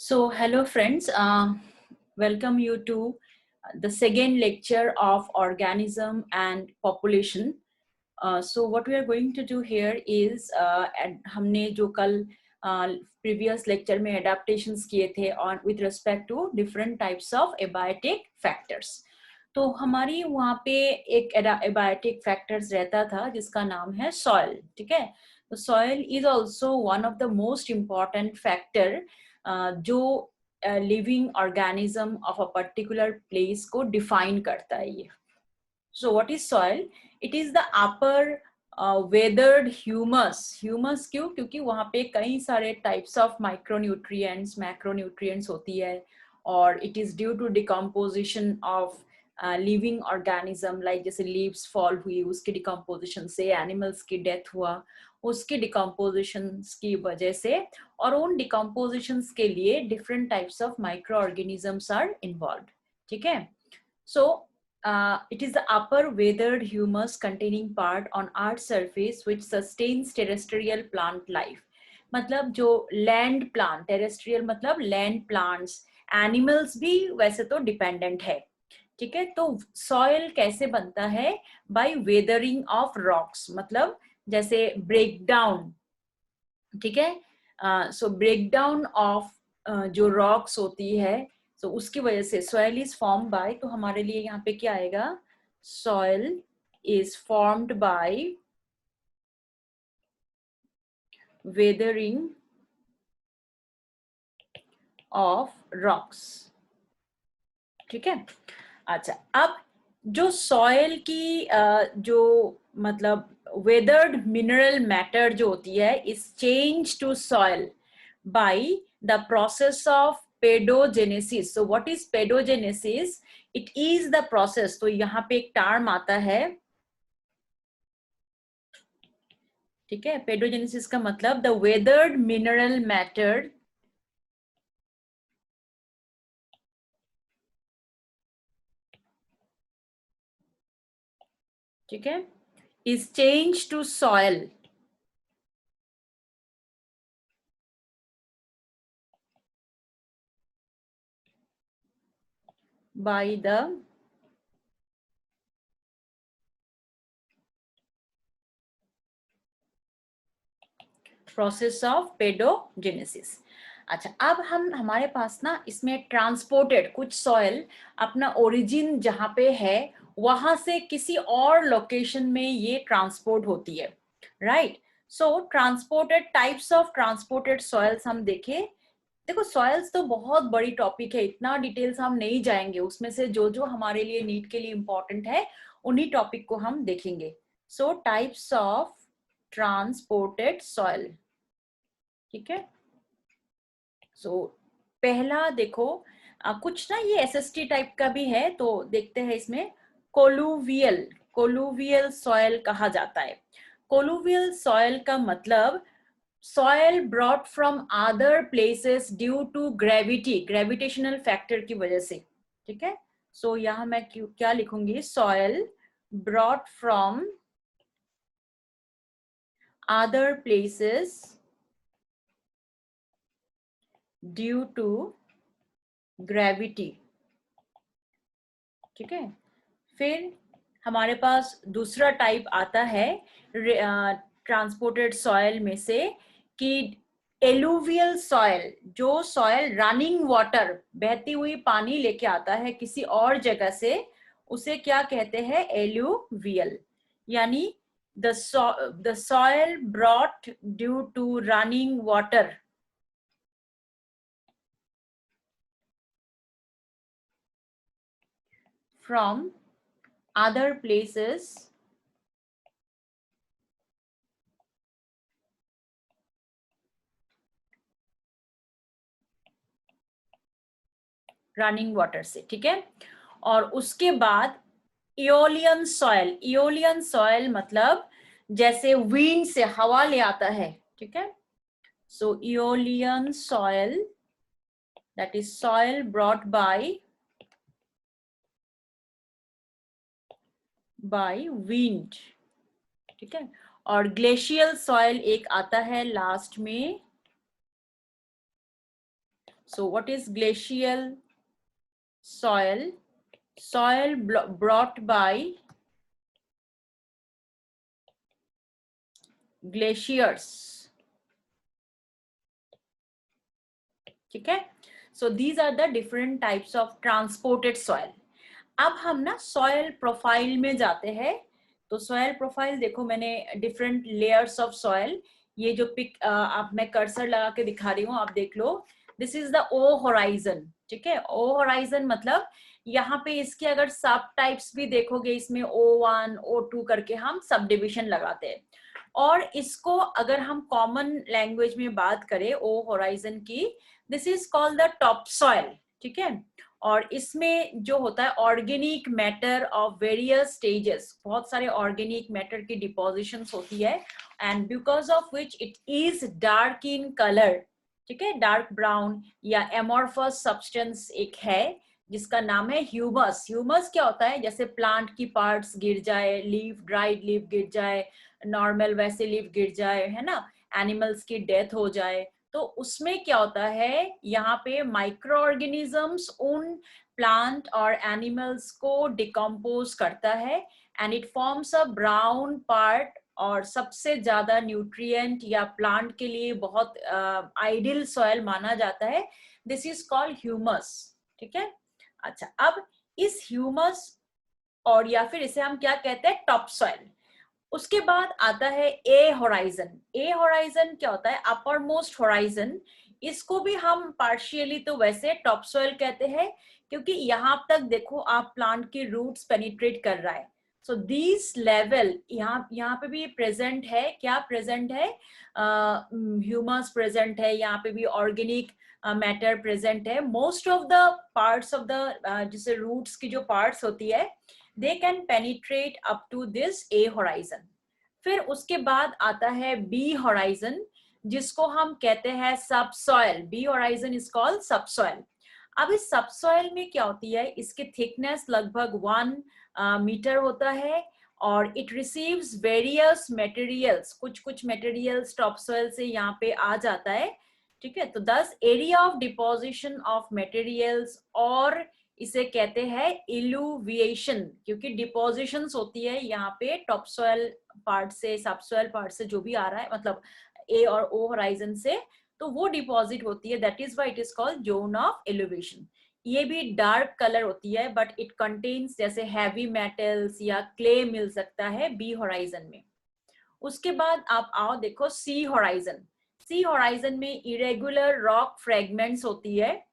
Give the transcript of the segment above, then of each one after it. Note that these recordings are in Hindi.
So, hello friends, welcome you to the second lecture of organism and population. So what we are going to do here is हमने जो कल previous lecture में adaptations किए थे on with respect to different types of abiotic factors. तो हमारी वहाँ पे एक abiotic factors रहता था जिसका नाम है soil, ठीक है? तो soil is also one of the most important factor जो living organism of a particular place को डिफाइन करता है ये. सो what is soil? It is the upper weathered humus. Humus क्यों? क्योंकि वहाँ पे कई सारे टाइप्स ऑफ माइक्रोन्यूट्रिएंट्स मैक्रोन्यूट्रिएंट्स होती है और it is due to decomposition of living organism. Like जैसे लीव्स फॉल हुई उसकी डिकम्पोजिशन से, एनिमल्स की डेथ हुआ उसके डिकम्पोजिशन की वजह से, और उन डिकम्पोजिशंस के लिए different types of micro organisms are involve. ठीक है. सो it is the upper weathered humus containing part on earth surface which sustains terrestrial plant life. मतलब जो land plant, terrestrial मतलब land plants, animals भी वैसे तो dependent है. ठीक है. तो soil कैसे बनता है? by weathering of rocks. मतलब जैसे breakdown, ठीक है. सो ब्रेकडाउन ऑफ जो रॉक्स होती है, so उसकी वजह से सॉइल इज फॉर्म बाय, तो हमारे लिए यहाँ पे क्या आएगा? Soil is formed by weathering of rocks. ठीक है. अच्छा, अब जो सॉइल की जो मतलब वेदर्ड मिनरल मैटर जो होती है is change to soil by the process of pedogenesis. So what is pedogenesis? It is the process. तो यहाँ पे एक टर्म आता है, ठीक है. पेडोजेनेसिस का मतलब the weathered mineral matter ठीक है is changed to soil by the process of pedogenesis. अच्छा, अब हमारे पास ना इसमें ट्रांसपोर्टेड कुछ सॉइल अपना ओरिजिन जहाँ पे है वहां से किसी और लोकेशन में ये ट्रांसपोर्ट होती है, right. So transported types of transported soils हम देखें. देखो, सॉइल्स तो बहुत बड़ी टॉपिक है, इतना डिटेल्स हम नहीं जाएंगे, उसमें से जो जो हमारे लिए नीट के लिए इंपॉर्टेंट है उन्हीं टॉपिक को हम देखेंगे. सो टाइप्स ऑफ ट्रांसपोर्टेड सॉइल. ठीक है. सो पहला देखो, कुछ ना ये एसएसटी टाइप का भी है, तो देखते हैं इसमें. कोलुवियल, कोलुवियल सॉइल कहा जाता है. कोलुवियल सॉइल का मतलब soil brought from other places due to gravity, gravitational factor की वजह से. ठीक है. सो यहाँ मैं क्या लिखूंगी? Soil brought from other places due to gravity. ठीक है. फिर हमारे पास दूसरा टाइप आता है ट्रांसपोर्टेड सॉइल में से कि एलुवियल सॉइल, जो सॉइल रनिंग वाटर, बहती हुई पानी लेके आता है किसी और जगह से, उसे क्या कहते हैं? एलुवियल. यानी the soil brought due to running water from other places running water से. ठीक है. और उसके बाद इओलियन सॉइल. इओलियन सॉइल मतलब जैसे विंड से हवा ले आता है. ठीक है. So aeolian soil, that is soil brought by wind. ठीक है. और ग्लेशियल सॉइल एक आता है लास्ट में. So what is glacial soil? Soil brought by glaciers. ठीक है. So these are the different types of transported soil. अब हम ना सॉयल प्रोफाइल में जाते हैं. तो सॉयल प्रोफाइल देखो, मैंने डिफरेंट लेयर्स ऑफ सॉयल, ये जो पिक आप मैं कर्सर लगा के दिखा रही हूँ, आप देख लो. This is the O horizon. ठीक है, ओ होराइजन मतलब यहाँ पे इसके अगर सब टाइप्स भी देखोगे, इसमें O1 O2 करके हम सब डिविजन लगाते हैं. और इसको अगर हम कॉमन लैंग्वेज में बात करें ओ होराइजन की, this is called the top soil. ठीक है. और इसमें जो होता है organic matter of various stages, बहुत सारे ऑर्गेनिक मैटर की डिपोजिशंस होती है, and because of which it is dark in colour. ठीक है, डार्क ब्राउन या एमोर्फस सब्सटेंस एक है जिसका नाम है ह्यूमस. ह्यूमस क्या होता है? जैसे प्लांट की पार्ट्स गिर जाए, लीफ, ड्राइड लीफ गिर जाए, नॉर्मल वैसे लीफ गिर जाए, है ना, एनिमल्स की डेथ हो जाए, तो उसमें क्या होता है, यहाँ पे माइक्रो ऑर्गेनिजम्स उन प्लांट और एनिमल्स को डिकम्पोज करता है, and it forms a brown part. और सबसे ज्यादा न्यूट्रिएंट या प्लांट के लिए बहुत आइडियल सॉइल माना जाता है. This is called humus. ठीक है. अच्छा, अब इस ह्यूमस, और या फिर इसे हम क्या कहते हैं, टॉप सॉइल. उसके बाद आता है ए होराइजन. ए होराइजन क्या होता है? Upper most horizon. इसको भी हम पार्शियली तो वैसे टॉप सॉइल कहते हैं, क्योंकि यहाँ तक देखो आप प्लांट की रूट्स पेनिट्रेट कर रहा है. सो दिस लेवल यहाँ पे भी प्रेजेंट है. क्या प्रेजेंट है? ह्यूमस प्रेजेंट है, यहाँ पे भी ऑर्गेनिक मैटर प्रेजेंट है. Most of the parts of the जैसे रूट्स की जो पार्ट्स होती है, they can penetrate up to this A horizon. फिर उसके बाद आता है B horizon, जिसको हम कहते हैं subsoil. B horizon is called subsoil. अब इस सबसॉइल में क्या होती है? इसकी थिकनेस लगभग 1 मीटर होता है, और इट रिसीव्स वेरियस मटेरियल्स. कुछ कुछ मटेरियल्स टॉपसॉइल से यहाँ पे आ जाता है. ठीक है. तो 10 area of deposition of materials, और इसे कहते हैं इल्यूविएशन, क्योंकि डिपोजिशंस होती है यहाँ पे टॉप सॉइल पार्ट से, सबसॉइल पार्ट से, जो भी आ रहा है, मतलब ए और ओ होराइजन से, तो वो डिपॉजिट होती है. That is why it is called zone of elevation. ये भी डार्क कलर होती है, बट इट कंटेन्स जैसे हैवी मेटल्स या क्ले मिल सकता है बी होराइजन में. उसके बाद आप आओ देखो सी होराइजन. सी होराइजन में इरेगुलर रॉक फ्रेगमेंट्स होती है,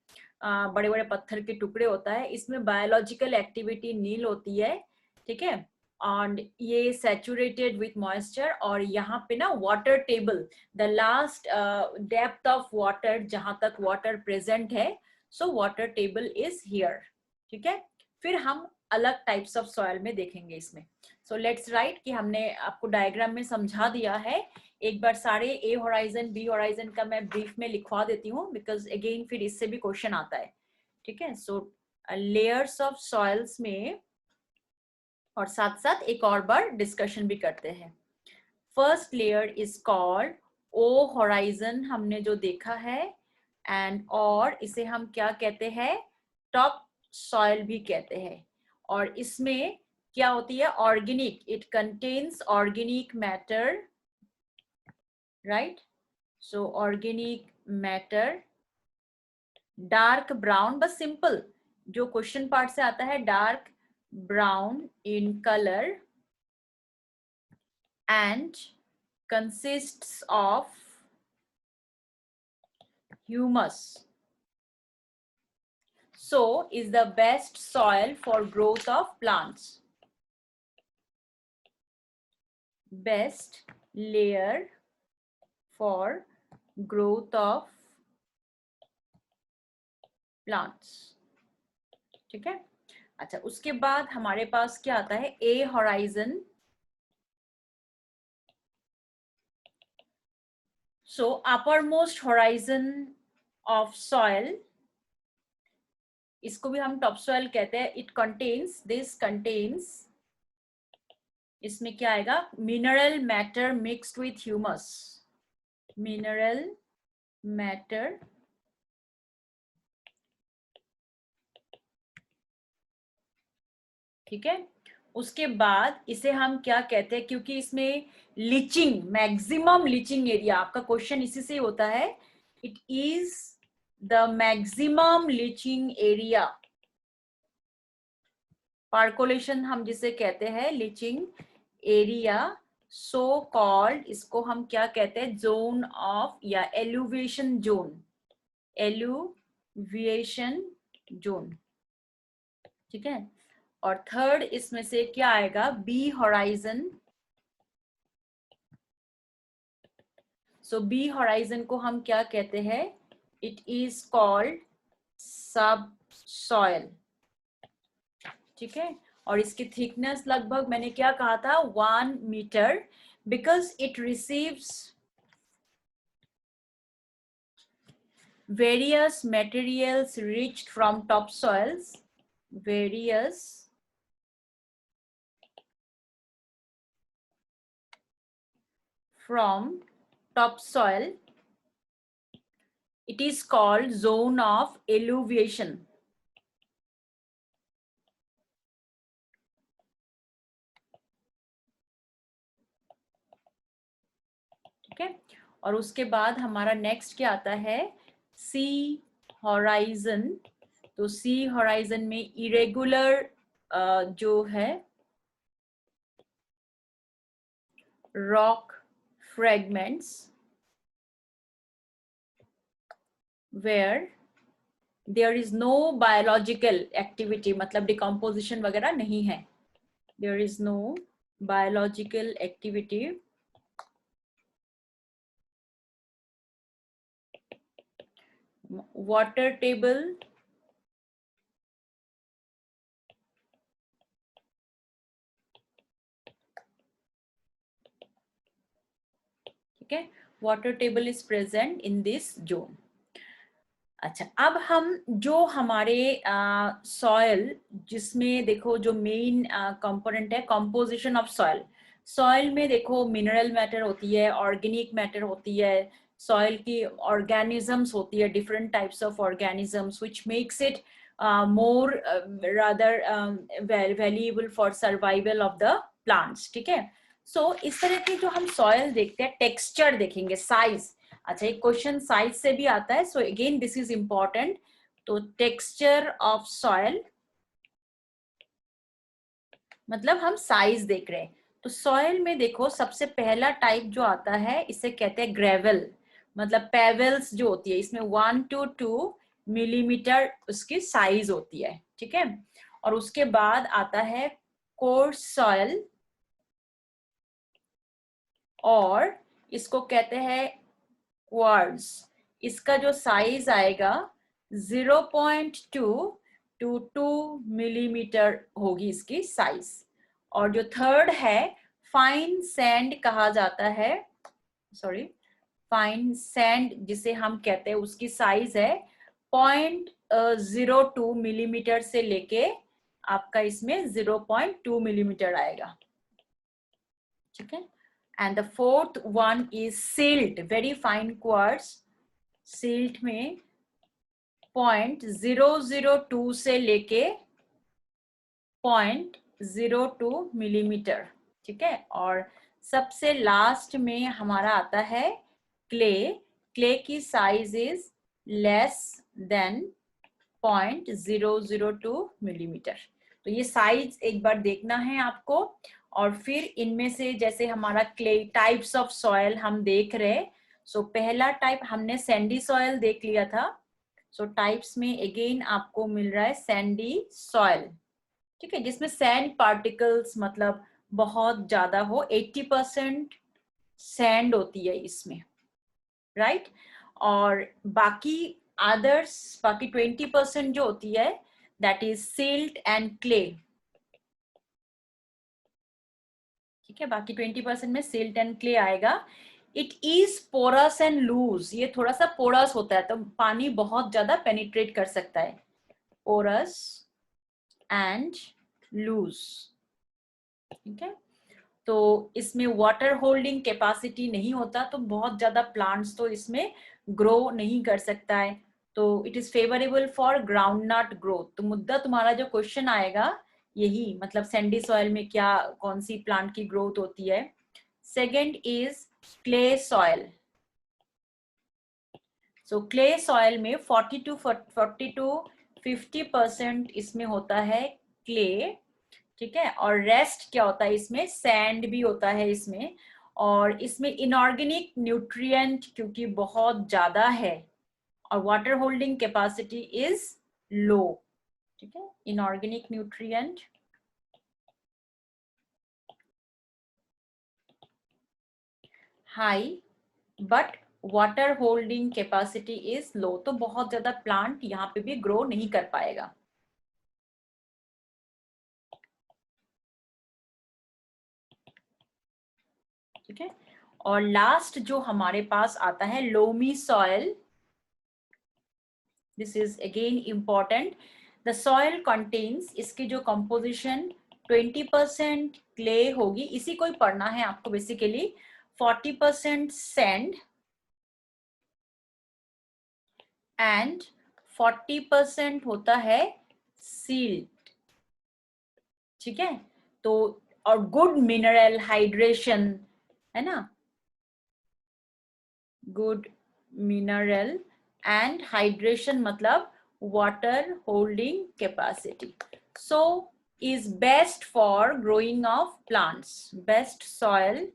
बड़े बड़े पत्थर के टुकड़े होता है. इसमें बायोलॉजिकल एक्टिविटी नील होती है. ठीक है. और ये सैचुरेटेड विथ मॉइस्चर, और यहाँ पे ना water table, the last depth of water, जहां तक वाटर प्रेजेंट है, so water table is here. ठीक है. फिर हम अलग टाइप्स ऑफ सॉइल में देखेंगे इसमें. सो लेट्स राइट कि हमने आपको डायग्राम में समझा दिया है. एक बार सारे ए होराइजन बी होराइजन का मैं ब्रीफ में लिखवा देती हूँ, बिकॉज अगेन फिर इससे भी क्वेश्चन आता है. ठीक है. सो लेयर्स ऑफ सॉइल्स में, और साथ साथ एक और बार डिस्कशन भी करते हैं. First layer is called O horizon, हमने जो देखा है, एंड और इसे हम क्या कहते हैं? टॉप सॉइल भी कहते हैं. और इसमें क्या होती है? Organic. It contains organic matter, right. So organic matter, dark brown, बस सिंपल जो क्वेश्चन पार्ट से आता है, dark brown in colour, and consists of humus. So is the best soil for growth of plants. Best layer for growth of plants. ठीक है. अच्छा, उसके बाद हमारे पास क्या आता है? ए horizon. So uppermost horizon of soil, इसको भी हम टॉप सॉइल कहते हैं. इट कंटेन्स, दिस कंटेन्स, इसमें क्या आएगा? Mineral matter mixed with humus. Mineral matter ठीक है। उसके बाद इसे हम क्या कहते हैं, क्योंकि इसमें लीचिंग, मैक्सिमम लीचिंग एरिया, आपका क्वेश्चन इसी से होता है, it is the maximum leaching area, पार्कोलेशन हम जिसे कहते हैं, लीचिंग एरिया, सो कॉल्ड, इसको हम क्या कहते हैं, जोन ऑफ या एलुवेशन जोन, एलुविएशन जोन। ठीक है। और थर्ड इसमें से क्या आएगा, बी होराइजन। सो बी होराइजन को हम क्या कहते हैं, इट इज कॉल्ड सब सॉयल। ठीक है। और इसकी थिकनेस लगभग मैंने क्या कहा था, 1 metre, because it receives various materials reached from topsoils, various from topsoil, it is called zone of eluviation. ठीक है। और उसके बाद हमारा नेक्स्ट क्या आता है, सी होराइजन। तो सी होराइजन में इरेगुलर जो है rock fragments where there is no biological activity, मतलब डिकम्पोजिशन वगैरह नहीं है, there is no biological activity, water table ठीक है, water table is present in this zone. अच्छा, अब हम जो हमारे सॉयल, जिसमें देखो जो मेन कंपोनेंट है कंपोजिशन ऑफ सॉयल, सॉयल में देखो मिनरल मैटर होती है, ऑर्गेनिक मैटर होती है, सॉयल की ऑर्गेनिजम्स होती है, different types of organisms which makes it more rather valuable for survival of the plants. ठीक है। सो इस तरह के जो हम सॉयल देखते हैं, टेक्सचर देखेंगे, साइज। अच्छा, एक क्वेश्चन साइज से भी आता है, so again this is important. तो टेक्सचर ऑफ सॉयल मतलब हम साइज देख रहे हैं। तो सॉयल में देखो सबसे पहला टाइप जो आता है, इसे कहते हैं ग्रेवल, मतलब पेवल्स जो होती है, इसमें 1 to 2 मिलीमीटर उसकी साइज होती है। ठीक है। और उसके बाद आता है कोर्स सॉयल, और इसको कहते हैं क्वार्ट्ज। इसका जो साइज आएगा 0.2 to 2 मिलीमीटर होगी इसकी साइज। और जो थर्ड है फाइन सैंड कहा जाता है, सॉरी, फाइन सैंड जिसे हम कहते हैं, उसकी साइज है 0.02 मिलीमीटर से लेके आपका इसमें 0.2 मिलीमीटर आएगा। ठीक है। And the fourth one is silt, very fine quartz. silt में 0.002 से लेके 0.02 मिलीमीटर। ठीक है। और सबसे लास्ट में हमारा आता है क्ले। क्ले की size is less than 0.002 millimetre. तो ये साइज एक बार देखना है आपको। और फिर इनमें से जैसे हमारा क्ले टाइप्स ऑफ सॉयल हम देख रहे, सो पहला टाइप हमने सैंडी सॉयल देख लिया था। सो टाइप्स में अगेन आपको मिल रहा है सैंडी सॉयल। ठीक है, जिसमें सैंड पार्टिकल्स मतलब बहुत ज्यादा हो, 80% सैंड होती है इसमें, राइट। और बाकी अदर्स, बाकी 20% जो होती है, that is silt and clay. ठीक है, बाकी 20% में सिल्ट एंड क्ले आएगा। It is porous and loose, ये थोड़ा सा पोरस होता है, तो पानी बहुत ज्यादा पेनिट्रेट कर सकता है। Porous and loose. ठीक है। तो इसमें वाटर होल्डिंग कैपेसिटी नहीं होता, तो बहुत ज्यादा प्लांट्स तो इसमें ग्रो नहीं कर सकता है। तो it is favourable for groundnut growth. तो मुद्दा तुम्हारा जो क्वेश्चन आएगा यही मतलब सैंडी सॉइल में क्या कौन सी प्लांट की ग्रोथ होती है. Second is clay soil. So clay soil में 40 to 50% इसमें होता है क्ले, ठीक है, और रेस्ट क्या होता है इसमें, सैंड भी होता है इसमें. और इसमें इनऑर्गेनिक न्यूट्रिएंट क्योंकि बहुत ज्यादा है और water holding capacity is low, ठीक है. Inorganic nutrient high but water holding capacity is low, तो बहुत ज्यादा प्लांट यहाँ पे भी ग्रो नहीं कर पाएगा. ठीक है. और लास्ट जो हमारे पास आता है loamy soil. This is again important. The soil contains, इसकी जो कंपोजिशन 20% क्ले होगी, इसी को ही पढ़ना है आपको बेसिकली. 40% सैंड एंड 40% होता है सील्ट, ठीक है. तो और गुड मिनरल हाइड्रेशन है ना, गुड मिनरल एंड हाइड्रेशन मतलब water holding capacity. So is best for growing of plants, best soil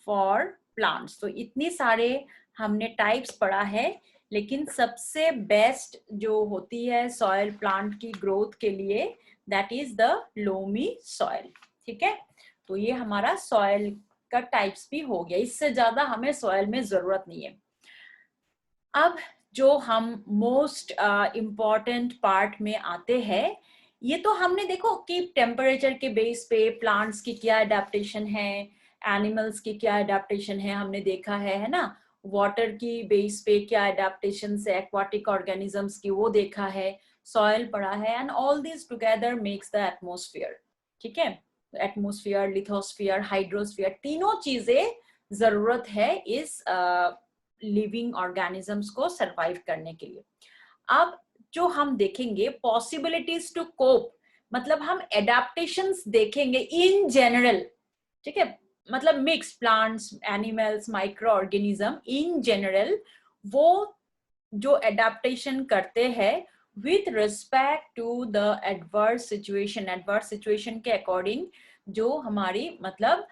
for plants. तो इतनी सारे हमने टाइप्स पढ़ा है, लेकिन सबसे बेस्ट जो होती है सॉइल प्लांट की ग्रोथ के लिए, that is the loamy soil. ठीक है. तो ये हमारा सॉइल का टाइप्स भी हो गया, इससे ज्यादा हमें सॉइल में जरूरत नहीं है. अब जो हम मोस्ट इम्पॉर्टेंट पार्ट में आते हैं, ये तो हमने देखो कि टेम्परेचर के बेस पे प्लांट्स की क्या अडेप्टेशन है, एनिमल्स की क्या अडेप्टेशन है हमने देखा है ना. वाटर की बेस पे क्या अडेप्टेशन है एक्वाटिक ऑर्गेनिजम्स की, वो देखा है. सॉइल पढ़ा है. And all this together makes the atmosphere. ठीक है. एटमोस्फियर, लिथोस्फियर, हाइड्रोस्फियर, तीनों चीजें जरूरत है इस लिविंग ऑर्गेनिजम्स को सरवाइव करने के लिए. अब जो हम देखेंगे पॉसिबिलिटीज टू कोप, मतलब हम एडेप्टेशंस देखेंगे इन जनरल. ठीक है. मतलब mix plants, animals, micro organism in general, वो जो एडेप्टेशन करते हैं with respect to the adverse situation, adverse situation के अकॉर्डिंग जो हमारी मतलब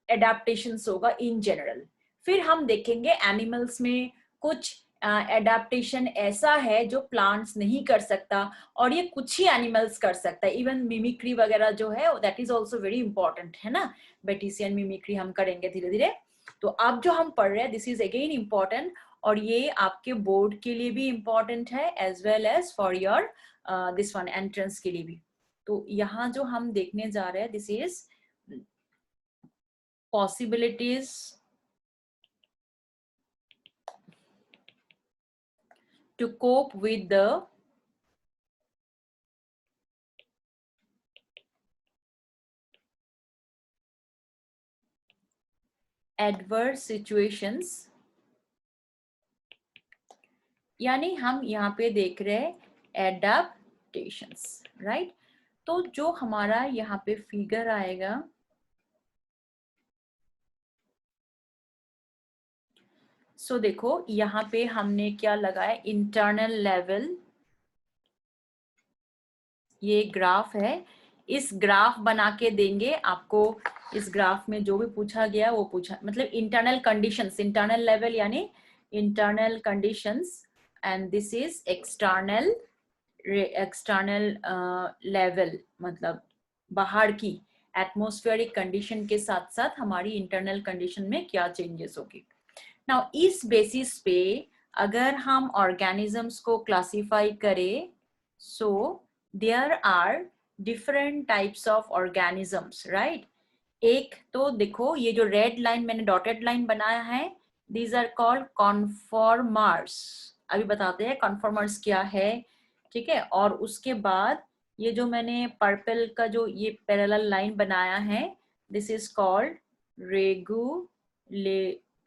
एडेप्टेशंस होगा इन जनरल. फिर हम देखेंगे एनिमल्स में कुछ एडेप्टेशन ऐसा है जो प्लांट्स नहीं कर सकता, और ये कुछ ही एनिमल्स कर सकता है. इवन मिमिक्री वगैरह जो है that is also very important है ना. बेटिसियन मिमिक्री हम करेंगे धीरे धीरे. तो अब जो हम पढ़ रहे हैं दिस इज अगेन इंपॉर्टेंट, और ये आपके बोर्ड के लिए भी इंपॉर्टेंट है as well as for your this one entrance के लिए भी. तो यहाँ जो हम देखने जा रहे हैं this is possibilities to cope with the adverse situations. यानी हम यहाँ पे देख रहे हैं adaptations, right? तो जो हमारा यहाँ पे फिगर आएगा, सो देखो यहाँ पे हमने क्या लगाया, इंटरनल लेवल. ये ग्राफ है, इस ग्राफ बना के देंगे आपको. इस ग्राफ में जो भी पूछा गया वो पूछा, मतलब इंटरनल कंडीशंस, इंटरनल लेवल यानी internal conditions, and this is external, external level मतलब बाहर की एटमॉस्फेरिक कंडीशन के साथ साथ हमारी इंटरनल कंडीशन में क्या चेंजेस होगी. नाउ इस बेसिस पे अगर हम ऑर्गेनिजम्स को क्लासिफाई करें, so there are different types of organisms, right. एक तो देखो ये जो रेड लाइन मैंने डॉटेड लाइन बनाया है, दीज आर कॉल्ड कॉन्फॉर्मर्स. अभी बताते हैं कॉन्फॉर्मर्स क्या है. ठीक है. और उसके बाद ये जो मैंने पर्पल का जो ये पैरेलल लाइन बनाया है, दिस इज कॉल्ड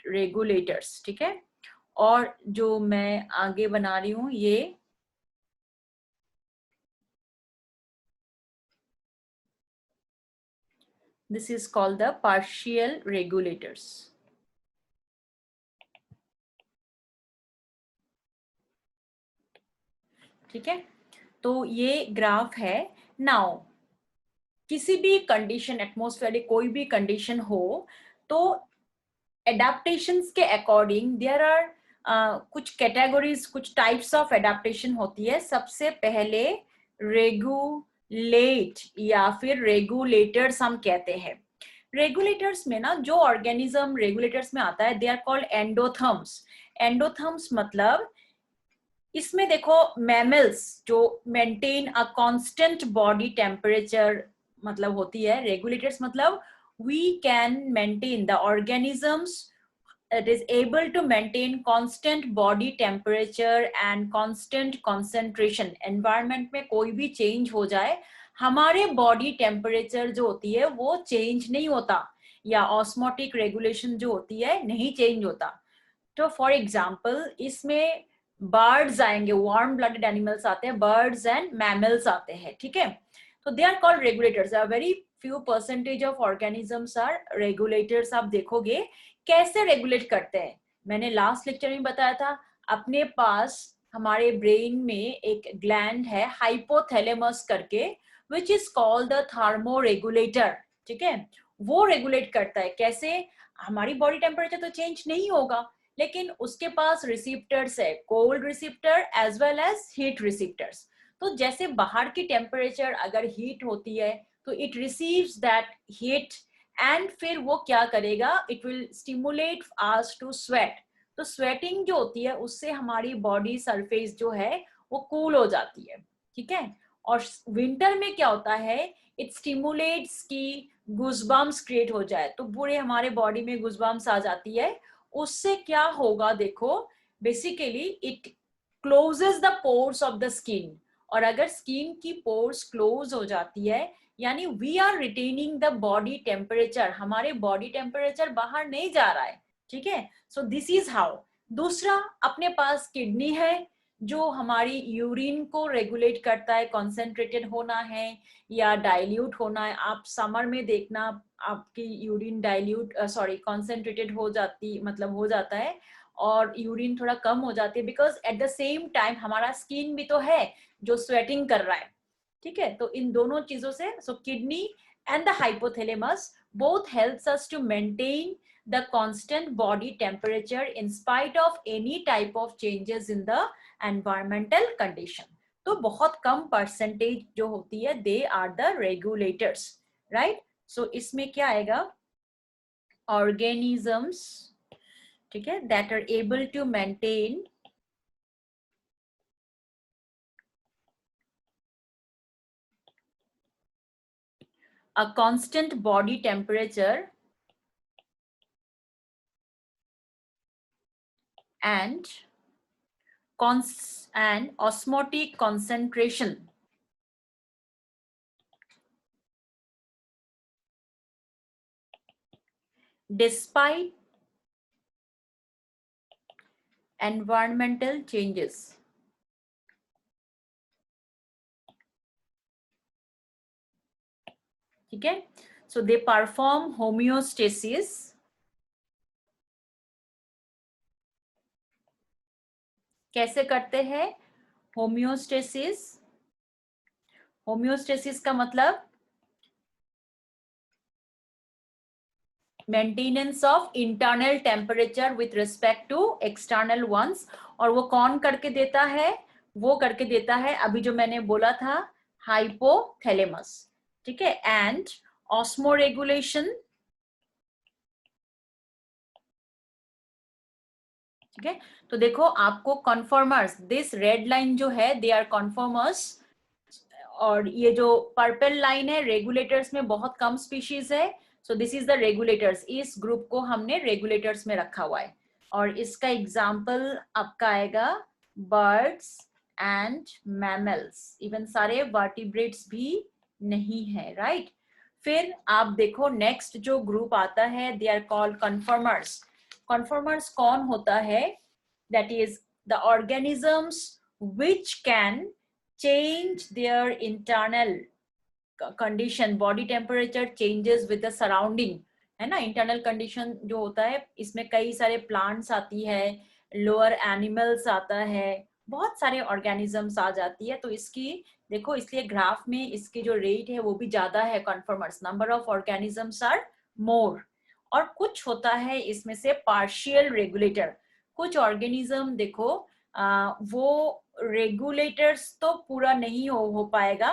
रेगुलेटर्स. ठीक है. और जो मैं आगे बना रही हूं ये This is called the partial regulators. ठीक है, तो ये ग्राफ है. नाउ किसी भी कंडीशन, एटमॉस्फेरिक कोई भी कंडीशन हो, तो एडाप्टेशंस के अकॉर्डिंग देयर आर कुछ कैटेगरीज, कुछ टाइप्स ऑफ एडाप्टेशन होती है. सबसे पहले रेगुलेट या फिर रेगुलेटर्स हम कहते हैं. रेगुलेटर्स में ना जो ऑर्गेनिज्म रेगुलेटर्स में आता है, they are called endotherms. Endotherms मतलब इसमें देखो मैमल्स जो maintain a constant body temperature मतलब होती है. रेगुलेटर्स मतलब we can maintain the organisms that is able to maintain constant body temperature and constant concentration. environment में कोई भी change हो जाए, हमारे body temperature जो होती है वो change नहीं होता, या osmotic regulation जो होती है नहीं change होता. तो फॉर एग्जाम्पल इसमें बर्ड्स आएंगे, वार्म ब्लडेड एनिमल्स आते हैं, बर्ड्स एंड मैमल्स आते हैं. ठीक है, तो they are called regulators. Very few percentage of organisms are regulators. आप देखोगे कैसे रेगुलेट करते हैं. मैंने लास्ट लेक्चर में बताया था, अपने पास हमारे ब्रेन में एक ग्लैंड है हाइपोथैलेमस करके, विच इज कॉल्ड द थर्मोरेगुलेटर. ठीक है, वो रेगुलेट करता है. कैसे? हमारी बॉडी टेम्परेचर तो चेंज नहीं होगा, लेकिन उसके पास रिसेप्टर्स है, cold receptor as well as heat receptors. तो जैसे बाहर की टेम्परेचर अगर हीट होती है तो it receives that heat, and फिर वो क्या करेगा, it will stimulate us to sweat. तो स्वेटिंग जो होती है उससे हमारी बॉडी सरफेस जो है वो कूल हो जाती है. ठीक है, और विंटर में क्या होता है, इट स्टिमुलेट्स की गुजबम्स क्रिएट हो जाए, तो पूरे हमारे बॉडी में गुजबम्स आ जाती है. उससे क्या होगा देखो, basically it closes the pores of the skin. और अगर स्किन की पोर्स क्लोज हो जाती है, यानी we are retaining the body temperature, हमारे बॉडी टेम्परेचर बाहर नहीं जा रहा है. ठीक है, सो दिस इज हाउ. दूसरा, अपने पास किडनी है जो हमारी यूरिन को रेगुलेट करता है, कॉन्सेंट्रेटेड होना है या डाइल्यूट होना है. आप समर में देखना, आपकी यूरिन डाइल्यूट कॉन्सेंट्रेटेड हो जाती, मतलब हो जाता है, और यूरिन थोड़ा कम हो जाती है, because at the same time हमारा स्किन भी तो है जो स्वेटिंग कर रहा है. ठीक है, तो इन दोनों चीजों से, सो kidney and the hypothalamus both helps us to maintain the constant body temperature in spite of any type of changes in the environmental condition. तो बहुत कम परसेंटेज जो होती है, they are the regulators. Right, so इसमें क्या आएगा, ऑर्गेनिजम्स. ठीक है, that are able to maintain a constant body temperature and osmotic concentration despite environmental changes. ठीक है, सो दे परफॉर्म होम्योस्टेसिस. कैसे करते हैं होम्योस्टेसिस? होम्योस्टेसिस का मतलब maintenance of internal temperature with respect to external ones. और वो कौन करके देता है? वो करके देता है अभी जो मैंने बोला था, हाइपोथैलेमस. ठीक है, एंड ऑस्मोरेगुलेशन. ठीक है, तो देखो आपको कन्फर्मर्स, दिस रेड लाइन जो है दे आर कन्फर्मर्स, और ये जो पर्पल लाइन है रेगुलेटर्स में बहुत कम स्पीशीज है. So this is the regulators. इस ग्रुप को हमने रेगुलेटर्स में रखा हुआ है. और इसका एग्जाम्पल आपका आएगा बर्ड्स एंड मैमल्स. इवन सारे वर्टिब्रेट्स भी नहीं है. राइट, फिर आप देखो नेक्स्ट जो ग्रुप आता है, they are called conformers. Conformers कौन होता है? That is the organisms which can change their internal condition, body temperature changes with the surrounding, है ना। इंटरनल कंडीशन जो होता है इसमें कई सारे प्लांट्स आती है, लोअर एनिमल्स आता है, बहुत सारे ऑर्गेनिजम्स आ जाती है। तो इसकी देखो, इसलिए ग्राफ में इसकी जो रेट है वो भी ज्यादा है, conformers, number of organisms are more. और कुछ होता है इसमें से पार्शियल रेगुलेटर, कुछ ऑर्गेनिज्म देखो वो रेगुलेटर्स तो पूरा नहीं हो पाएगा,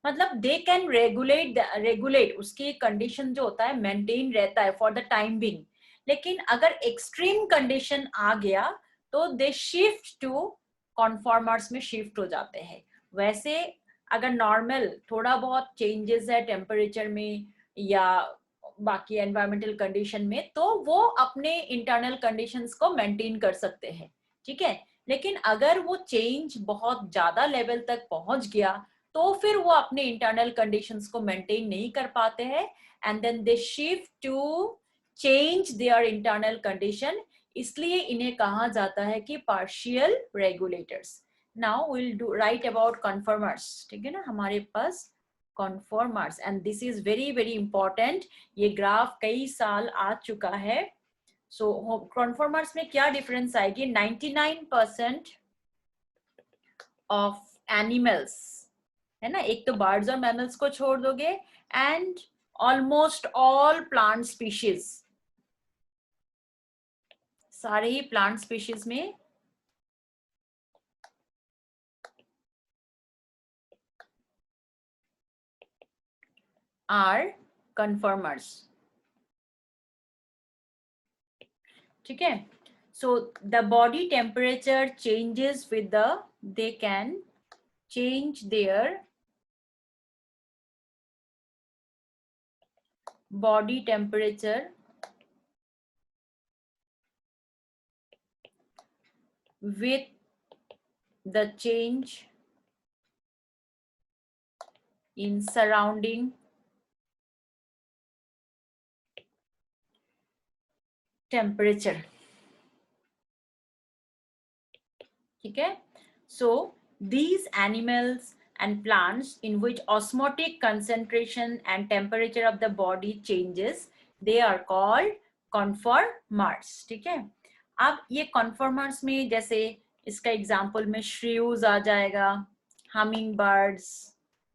मतलब दे कैन रेगुलेट उसकी कंडीशन जो होता है मेंटेन रहता है फॉर द टाइम बिंग, लेकिन अगर एक्सट्रीम कंडीशन आ गया तो दे शिफ्ट टू कॉन्फॉर्मर्स में शिफ्ट हो जाते हैं। वैसे अगर नॉर्मल थोड़ा बहुत चेंजेस है टेम्परेचर में या बाकी एनवायरमेंटल कंडीशन में, तो वो अपने इंटरनल कंडीशंस को मेंटेन कर सकते हैं, ठीक है। लेकिन अगर वो चेंज बहुत ज्यादा लेवल तक पहुंच गया तो फिर वो अपने इंटरनल कंडीशंस को मेंटेन नहीं कर पाते हैं, and then they shift to change their internal condition, इसलिए इन्हें कहा जाता है कि partial regulators. Now we'll do right about conformers, ठीक है ना, हमारे पास conformers, and this is very very important. ये ग्राफ कई साल आ चुका है। सो कन्फर्मर्स में क्या डिफरेंस आएगी, 99% ऑफ एनिमल्स, है ना, एक तो बर्ड्स और मैमल्स को छोड़ दोगे, and almost all plant species, सारे ही प्लांट स्पीशीज में आर कन्फर्मर्स, ठीक है। So the body temperature changes with the, they can change their body temperature with the change in surrounding temperature, ठीक है। So these animals and plants in which osmotic concentration and temperature of the body changes, they are called conformers, ठीक है। अब ये conformers में जैसे इसका एग्जाम्पल में श्रीव्स आ जाएगा, हमिंग बर्ड्स,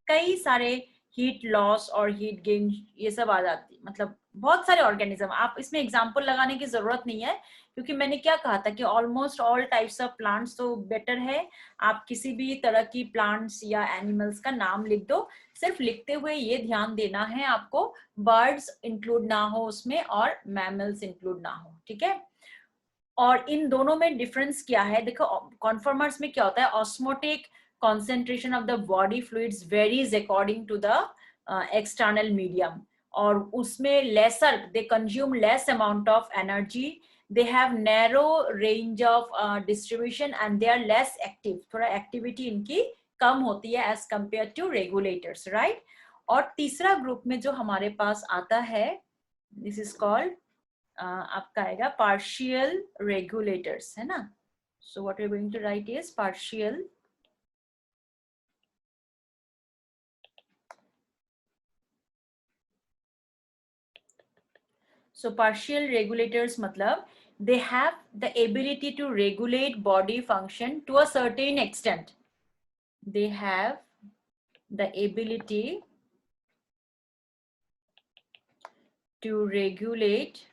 कई सारे हीट लॉस और हीट गेन ये सब आ जाती, मतलब बहुत सारे ऑर्गेनिज्म। आप इसमें एग्जाम्पल लगाने की जरूरत नहीं है, क्योंकि मैंने क्या कहा था कि almost all types of plants, तो बेटर है आप किसी भी तरह की प्लांट्स या एनिमल्स का नाम लिख दो। सिर्फ लिखते हुए ये ध्यान देना है आपको बर्ड्स इंक्लूड ना हो उसमें और मैमल्स इंक्लूड ना हो, ठीक है। और इन दोनों में डिफरेंस क्या है, देखो कॉन्फर्मर्स में क्या होता है, osmotic concentration of the body fluids varies according to the external medium, और उसमें lesser, they consume less amount of energy, they have narrow range of distribution and they are less active, थोड़ा activity इनकी कम होती है as compared to regulators, right। और तीसरा ग्रुप में जो हमारे पास आता है, this is called आपका आएगा partial regulators, है ना। so what we're going to write is partial So partial regulators matlab they have the ability to regulate body function to a certain extent. They have the ability to regulate,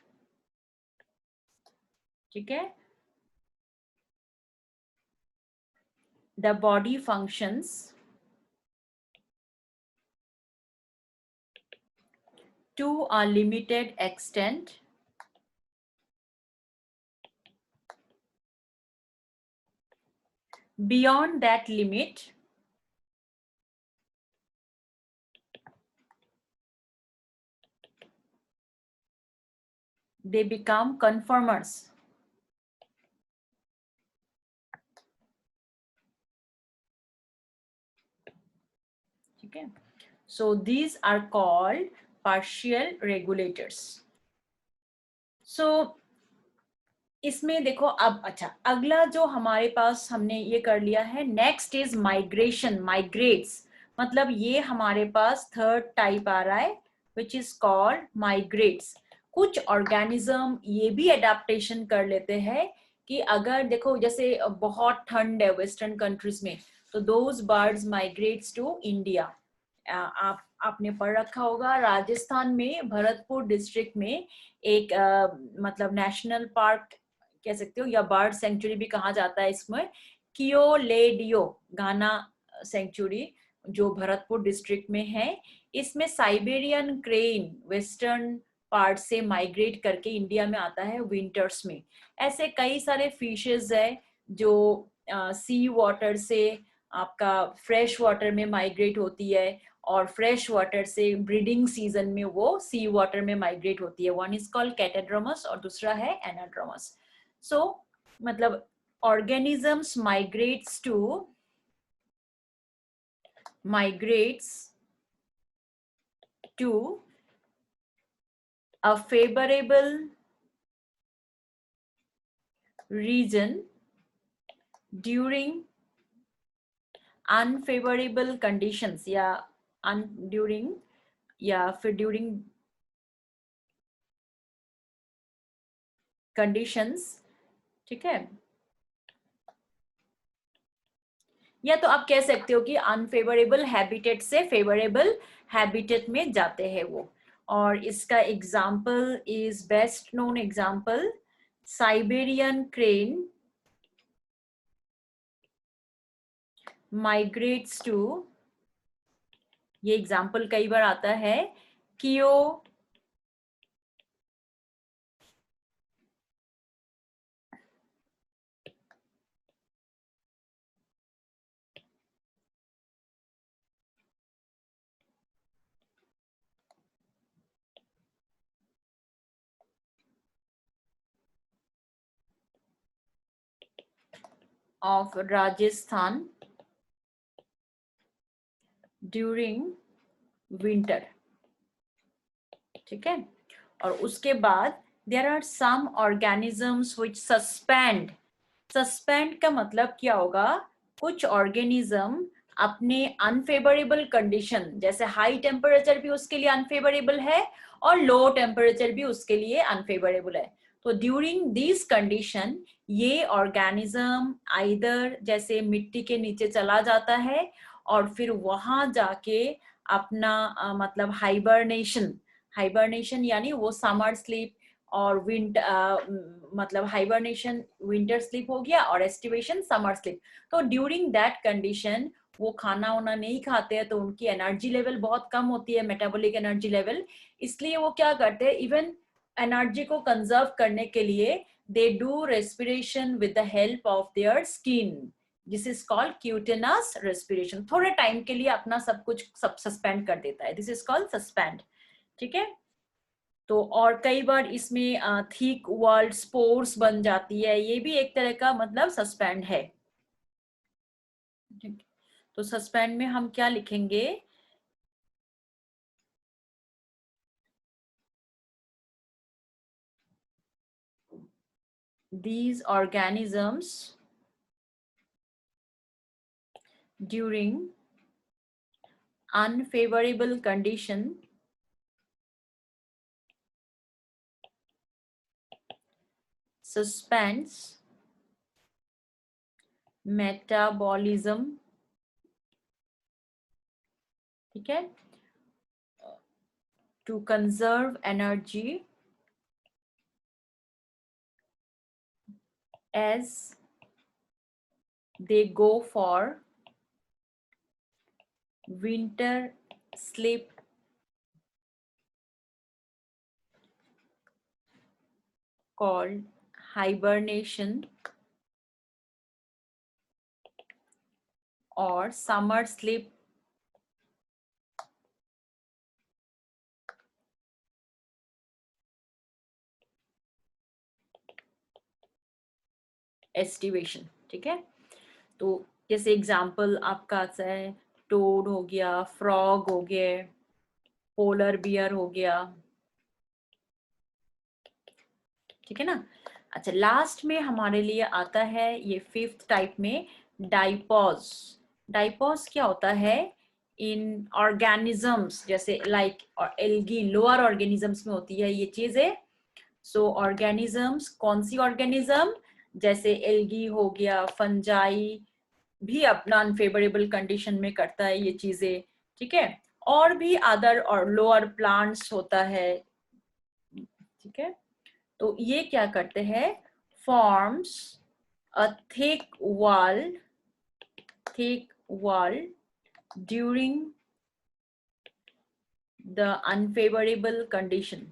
ठीक है, the body functions to a limited extent beyond that limit they become conformers. Okay, so these are called partial regulators. So इसमें देखो अब, अच्छा अगला जो हमारे पास हमने ये कर लिया है, नेक्स्ट इज माइग्रेशन, माइग्रेट्स, मतलब ये हमारे पास थर्ड टाइप आ रहा है विच इज कॉल्ड माइग्रेट्स। कुछ ऑर्गेनिज्म ये भी एडेप्टेशन कर लेते हैं कि अगर देखो जैसे बहुत ठंड है वेस्टर्न कंट्रीज में, तो those birds migrates to India. आपने पढ़ रखा होगा राजस्थान में भरतपुर डिस्ट्रिक्ट में एक मतलब नेशनल पार्क कह सकते हो या बर्ड सेंचुरी भी कहा जाता है इसमें, कियोलेडियो गाना सेंचुरी, जो भरतपुर डिस्ट्रिक्ट में है। इसमें साइबेरियन क्रेन वेस्टर्न पार्ट से माइग्रेट करके इंडिया में आता है विंटर्स में। ऐसे कई सारे फिशेस है जो सी वाटर से आपका फ्रेश वाटर में माइग्रेट होती है, और फ्रेश वाटर से ब्रीडिंग सीजन में वो सी वाटर में माइग्रेट होती है। वन इज कॉल्ड कैटाड्रोमस और दूसरा है एनाड्रोमस। सो मतलब organisms migrates to a favorable region during unfavorable conditions या during या फिर during conditions, ठीक है। या तो आप कह सकते हो कि अनफेवरेबल हैबिटेट से फेवरेबल हैबिटेट में जाते हैं वो। और इसका example is best known example Siberian crane migrates to, ये एग्जाम्पल कई बार आता है, कियो of Rajasthan during winter, ठीक है। और उसके बाद there are some organisms which suspend का मतलब क्या होगा, कुछ ऑर्गेनिज्म अपने अनफेवरेबल कंडीशन, जैसे हाई टेम्परेचर भी उसके लिए अनफेवरेबल है और लो टेम्परेचर भी उसके लिए अनफेवरेबल है, तो ड्यूरिंग दिस कंडीशन ये ऑर्गेनिज्म आइदर जैसे मिट्टी के नीचे चला जाता है और फिर वहां जाके अपना मतलब हाइबरनेशन यानी वो समर स्लीप और मतलब हाइबरनेशन विंटर स्लीप हो गया और एस्टिवेशन समर स्लीप। तो ड्यूरिंग दैट कंडीशन वो खाना वाना नहीं खाते हैं, तो उनकी एनर्जी लेवल बहुत कम होती है, मेटाबॉलिक एनर्जी लेवल। इसलिए वो क्या करते हैं, इवन एनर्जी को कंजर्व करने के लिए they do respiration with the help of their skin, this is called क्यूटेनस respiration. थोड़े टाइम के लिए अपना सब कुछ सस्पेंड कर देता है, दिस इज कॉल्ड सस्पेंड, ठीक है। तो और कई बार इसमें थिक वॉल्ड स्पोर्स बन जाती है, ये भी एक तरह का मतलब सस्पेंड है। तो सस्पेंड में हम क्या लिखेंगे, these organisms during unfavorable condition suspends metabolism, ठीक है, to conserve energy as they go for winter sleep called hibernation or summer sleep estivation, ठीक है। तो जैसे एग्जाम्पल आपका आता है टोड हो गया, फ्रॉग हो गए, पोलर बियर हो गया, ठीक है ना। अच्छा, लास्ट में हमारे लिए आता है ये फिफ्थ टाइप में डाइपॉज। डाइपॉज क्या होता है, इन ऑर्गेनिजम्स, जैसे लाइक एल्गी लोअर ऑर्गेनिजम्स में होती है ये चीजें। सो ऑर्गेनिजम्स, कौन सी ऑर्गेनिज्म, जैसे एल्गी हो गया, फंजाई भी अपना अनफेवरेबल कंडीशन में करता है ये चीजें, ठीक है। और भी अदर और लोअर प्लांट्स होता है, ठीक है। तो ये क्या करते हैं, forms a thick wall during the unfavourable condition,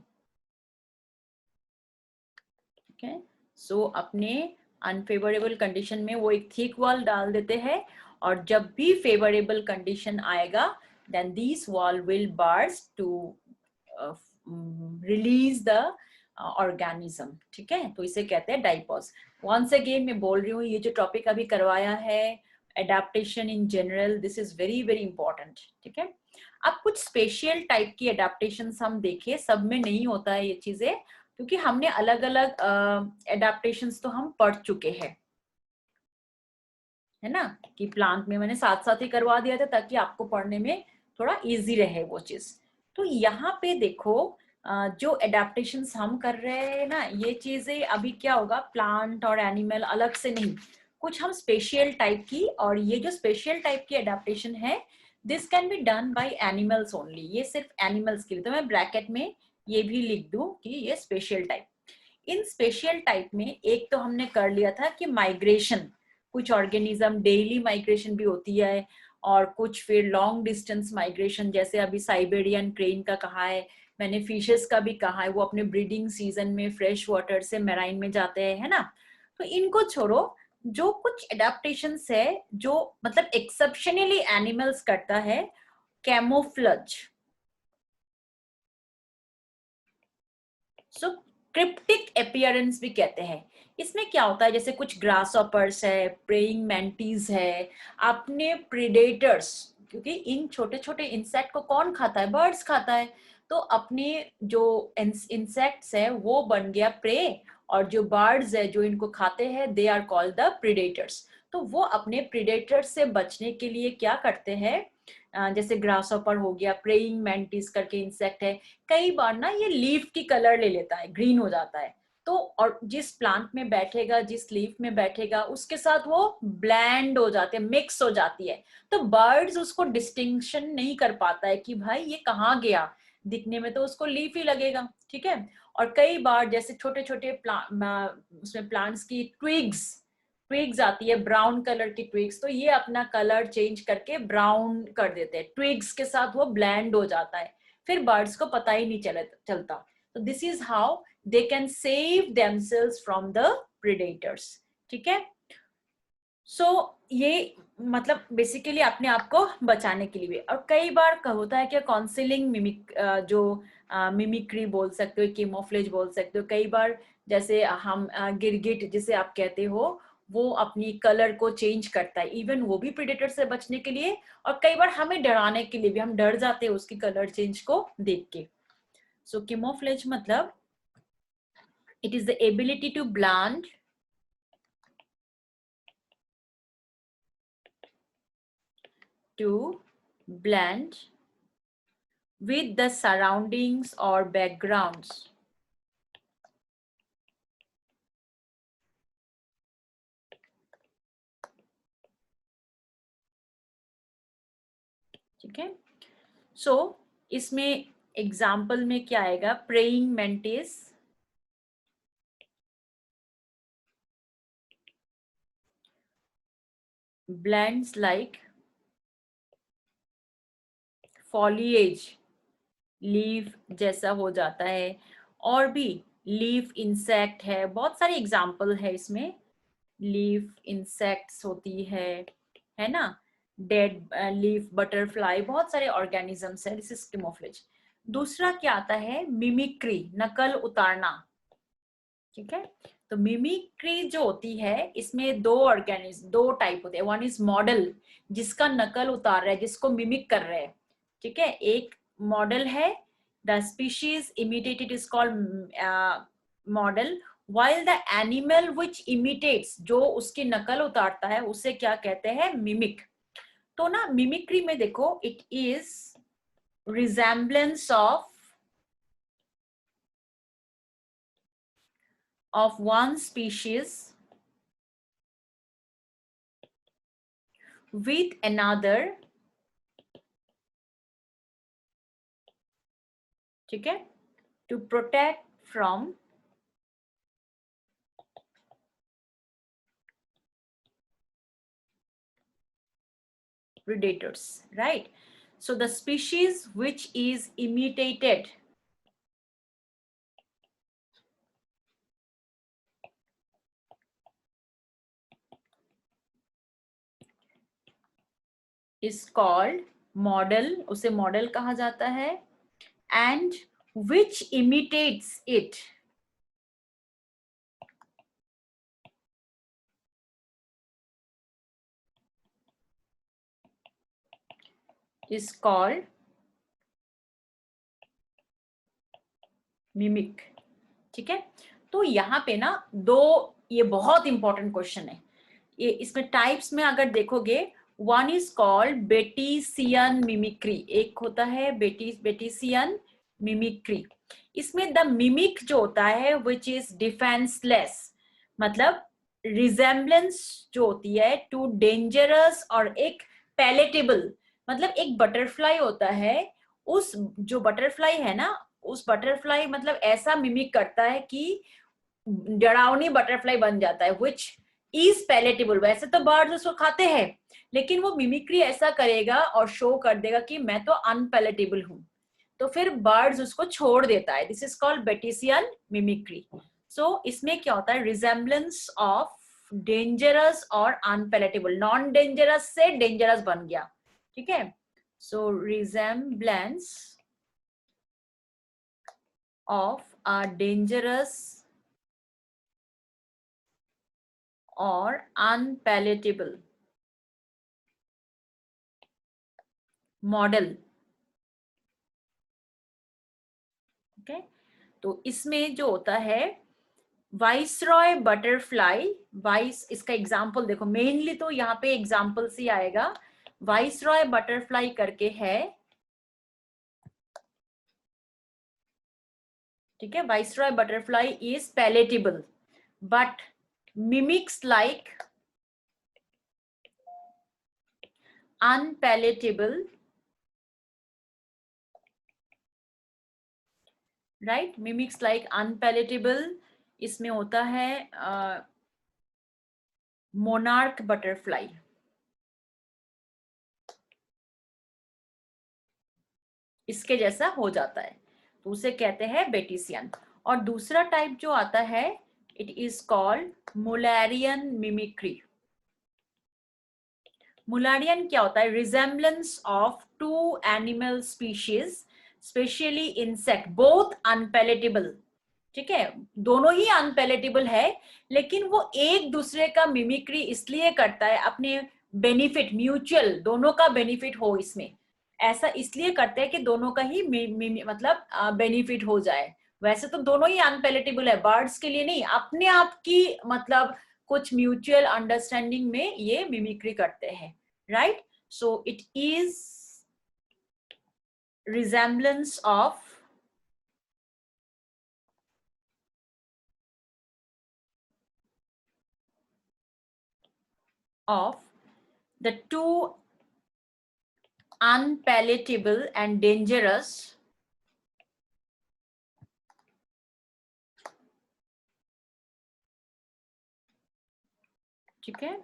ठीक है। सो अपने अनफेवरेबल कंडीशन में वो एक थिक वॉल डाल देते हैं, और जब भी फेवरेबल कंडीशन आएगा then this wall will burst to release the organism, ठीक है। तो इसे कहते हैं डाइपॉज। वंस अगेन मैं बोल रही हूँ, ये जो टॉपिक अभी करवाया है adaptation in general, this is very very important, ठीक है। अब कुछ स्पेशल टाइप की एडेप्टेशन हम देखें, सब में नहीं होता है ये चीजें, क्योंकि हमने अलग अलग एडेप्टेशंस तो हम पढ़ चुके हैं, है ना, कि प्लांट में मैंने साथ साथ ही करवा दिया था ताकि आपको पढ़ने में थोड़ा इजी रहे वो चीज। तो यहाँ पे देखो, जो एडेप्टेशंस हम कर रहे हैं ना, ये चीजें अभी क्या होगा, प्लांट और एनिमल अलग से नहीं, कुछ हम स्पेशल टाइप की, और ये जो स्पेशल टाइप की एडेप्टेशन है this can be done by animals only, ये सिर्फ एनिमल्स के लिए। तो मैं ब्रैकेट में ये भी लिख दूं कि ये स्पेशल टाइप। इन स्पेशल टाइप में एक तो हमने कर लिया था कि माइग्रेशन, कुछ ऑर्गेनिज्म डेली माइग्रेशन भी होती है, और कुछ फिर लॉन्ग डिस्टेंस माइग्रेशन, जैसे अभी साइबेरियन क्रेन का कहा है मैंने, फिशेस का भी कहा है, वो अपने ब्रीडिंग सीजन में फ्रेश वाटर से मैराइन में जाते हैं, है ना। तो इनको छोड़ो, जो कुछ एडेप्टेशंस है जो मतलब एक्सेप्शनली एनिमल्स करता है, कैमोफ्लेज, सो क्रिप्टिक अपीयरेंस भी कहते हैं। इसमें क्या होता है, जैसे कुछ ग्रासहॉपर्स है, प्रेइंग मैंटीज है, अपने प्रेडेटर्स, क्योंकि इन छोटे छोटे इंसेक्ट को कौन खाता है, बर्ड्स खाता है, तो अपने जो इंसेक्ट्स है वो बन गया प्रे, और जो बर्ड्स है जो इनको खाते हैं they are called the predators. तो वो अपने प्रेडेटर्स से बचने के लिए क्या करते हैं, जैसे ग्रासहॉपर हो गया, प्रेइंग मैंटिस करके इंसेक्ट है, कई बार ना ये लीफ की कलर ले लेता है, ग्रीन हो जाता है, तो और जिस प्लांट में बैठेगा, जिस लीफ में बैठेगा उसके साथ वो ब्लेंड हो जाते हैं, मिक्स हो जाती है, तो बर्ड्स उसको डिस्टिंक्शन नहीं कर पाता है कि भाई ये कहाँ गया, दिखने में तो उसको लीफ ही लगेगा, ठीक है। और कई बार जैसे छोटे छोटे उसमें प्लांट्स की ट्विग्स आती है, ब्राउन कलर की ट्विग्स, तो ये अपना कलर चेंज करके ब्राउन कर देते हैं, ट्विग्स के साथ वो ब्लेंड हो जाता है, फिर बर्ड्स को पता ही नहीं चलता। तो this is how they can save themselves from the predators, ठीक है। सो ये मतलब बेसिकली अपने आप को बचाने के लिए। और कई बार होता है कि काउंसलिंग मिमिक, जो मिमिक्री बोल सकते हो, केमोफ्लेज बोल सकते हो, कई बार जैसे हम गिरगिट जिसे आप कहते हो, वो अपनी कलर को चेंज करता है, इवन वो भी प्रेडेटर से बचने के लिए, और कई बार हमें डराने के लिए भी, हम डर जाते हैं उसकी कलर चेंज को देख के। सो केमोफ्लेज मतलब it is the ability to blend with the surroundings or backgrounds. ठीक है। सो इसमें एग्जाम्पल में क्या आएगा, praying mantis, blends like foliage, leaf जैसा हो जाता है, और भी लीफ इंसेक्ट है, बहुत सारे एग्जाम्पल है इसमें, लीफ इंसेक्ट्स होती है ना, डेड लीफ बटरफ्लाई, बहुत सारे ऑर्गेनिजम्स है, दिस इज केमोफ्लेज। दूसरा क्या आता है, मिमिक्री, नकल उतारना, ठीक है। तो मिमिक्री जो होती है इसमें दो टाइप होते हैं, वन इज मॉडल, जिसका नकल उतार रहा है, जिसको मिमिक कर रहे हैं, ठीक है, एक मॉडल है, the species imitated is called model, while the animal which imitates, जो उसकी नकल उतारता है उसे क्या कहते हैं, मिमिक। तो ना मिमिक्री में देखो, it is resemblance of one species with another, ठीक है, to protect from predators, right? So the species which is imitated is called model, उसे model कहा जाता है, and which imitates it is called mimic, ठीक है। तो यहाँ पे ना दो, ये बहुत इंपॉर्टेंट क्वेश्चन है, ये इसमें टाइप्स में अगर देखोगे, one is called Batesian mimicry, एक होता है बेटिसियन मिमिक्री। इसमें द मिमिक जो होता है विच इज डिफेंसलेस, मतलब रिजेम्बलेंस जो होती है टू डेंजरस, और एक पैलेटेबल, मतलब एक बटरफ्लाई होता है, उस जो बटरफ्लाई है ना, उस बटरफ्लाई मतलब ऐसा मिमिक करता है कि डरावनी बटरफ्लाई बन जाता है, विच इज पैलेटेबल। वैसे तो बर्ड्स उसको खाते हैं, लेकिन वो मिमिक्री ऐसा करेगा और शो कर देगा कि मैं तो अनपैलेटेबल हूं, तो फिर बर्ड्स उसको छोड़ देता है। This is called Batesian mimicry. So इसमें क्या होता है, रिजेम्बलेंस ऑफ डेंजरस और अनपैलेटेबल, नॉन डेंजरस से डेंजरस बन गया, ठीक है। So resemblance of a dangerous or unpalatable model, okay. तो इसमें जो होता है वाइसरॉय बटरफ्लाई, वाइस, इसका एग्जांपल देखो, मेनली तो यहाँ पे एग्जांपल से आएगा, वाइसरॉय बटरफ्लाई करके है, ठीक है। Viceroy butterfly is palatable but mimics like unpalatable, right? Mimics like unpalatable, इसमें होता है मोनार्क बटरफ्लाई, इसके जैसा हो जाता है, तो उसे कहते हैं बेटिसियन। और दूसरा टाइप जो आता है, it is called Mullerian mimicry. Mullerian क्या होता है, resemblance of two animal species specially insect both unpalatable, ठीक है, दोनों ही अनपैलेटेबल है, लेकिन वो एक दूसरे का मिमिक्री इसलिए करता है अपने बेनिफिट, म्यूचुअल, दोनों का बेनिफिट हो इसमें, ऐसा इसलिए करते हैं कि दोनों का ही मतलब बेनिफिट हो जाए। वैसे तो दोनों ही अनपैलेटेबल है, बर्ड्स के लिए नहीं, अपने आप की मतलब कुछ म्यूचुअल अंडरस्टैंडिंग में ये मिमिक्री करते हैं, right. So it is resemblance of the two unpalatable and dangerous ठीक है,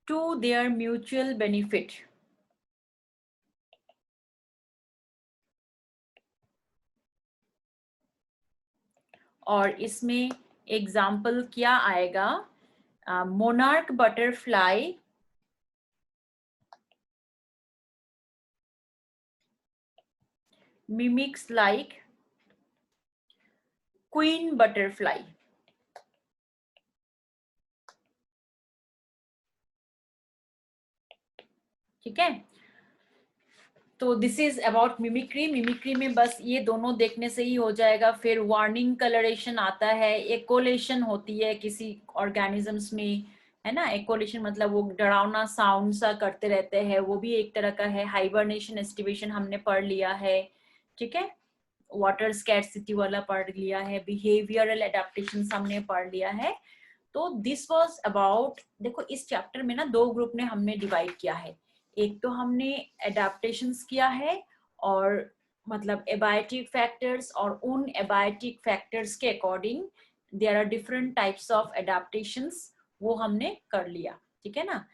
to their mutual benefit। और इसमें एग्जाम्पल क्या आएगा, monarch butterfly mimics like queen butterfly, ठीक है। तो this is about mimicry. Mimicry में बस ये दोनों देखने से ही हो जाएगा। फिर वार्निंग कलरेशन आता है, एकोलेशन होती है किसी ऑर्गेनिजम्स में, है ना। एकोलेशन मतलब वो डरावना साउंड सा करते रहते हैं, वो भी एक तरह का है। हाइबरनेशन एस्टिवेशन हमने पढ़ लिया है, ठीक है। वाटर स्कैर्सिटी वाला पढ़ लिया है। बिहेवियरल एडेप्टेशन हमने पढ़ लिया है। तो दिस वाज अबाउट, देखो इस चैप्टर में ना दो ग्रुप ने हमने डिवाइड किया है। एक तो हमने एडेप्टेशंस किया है, और मतलब एबायोटिक फैक्टर्स, और उन एबायोटिक फैक्टर्स के according there are different types of adaptations, वो हमने कर लिया, ठीक है ना।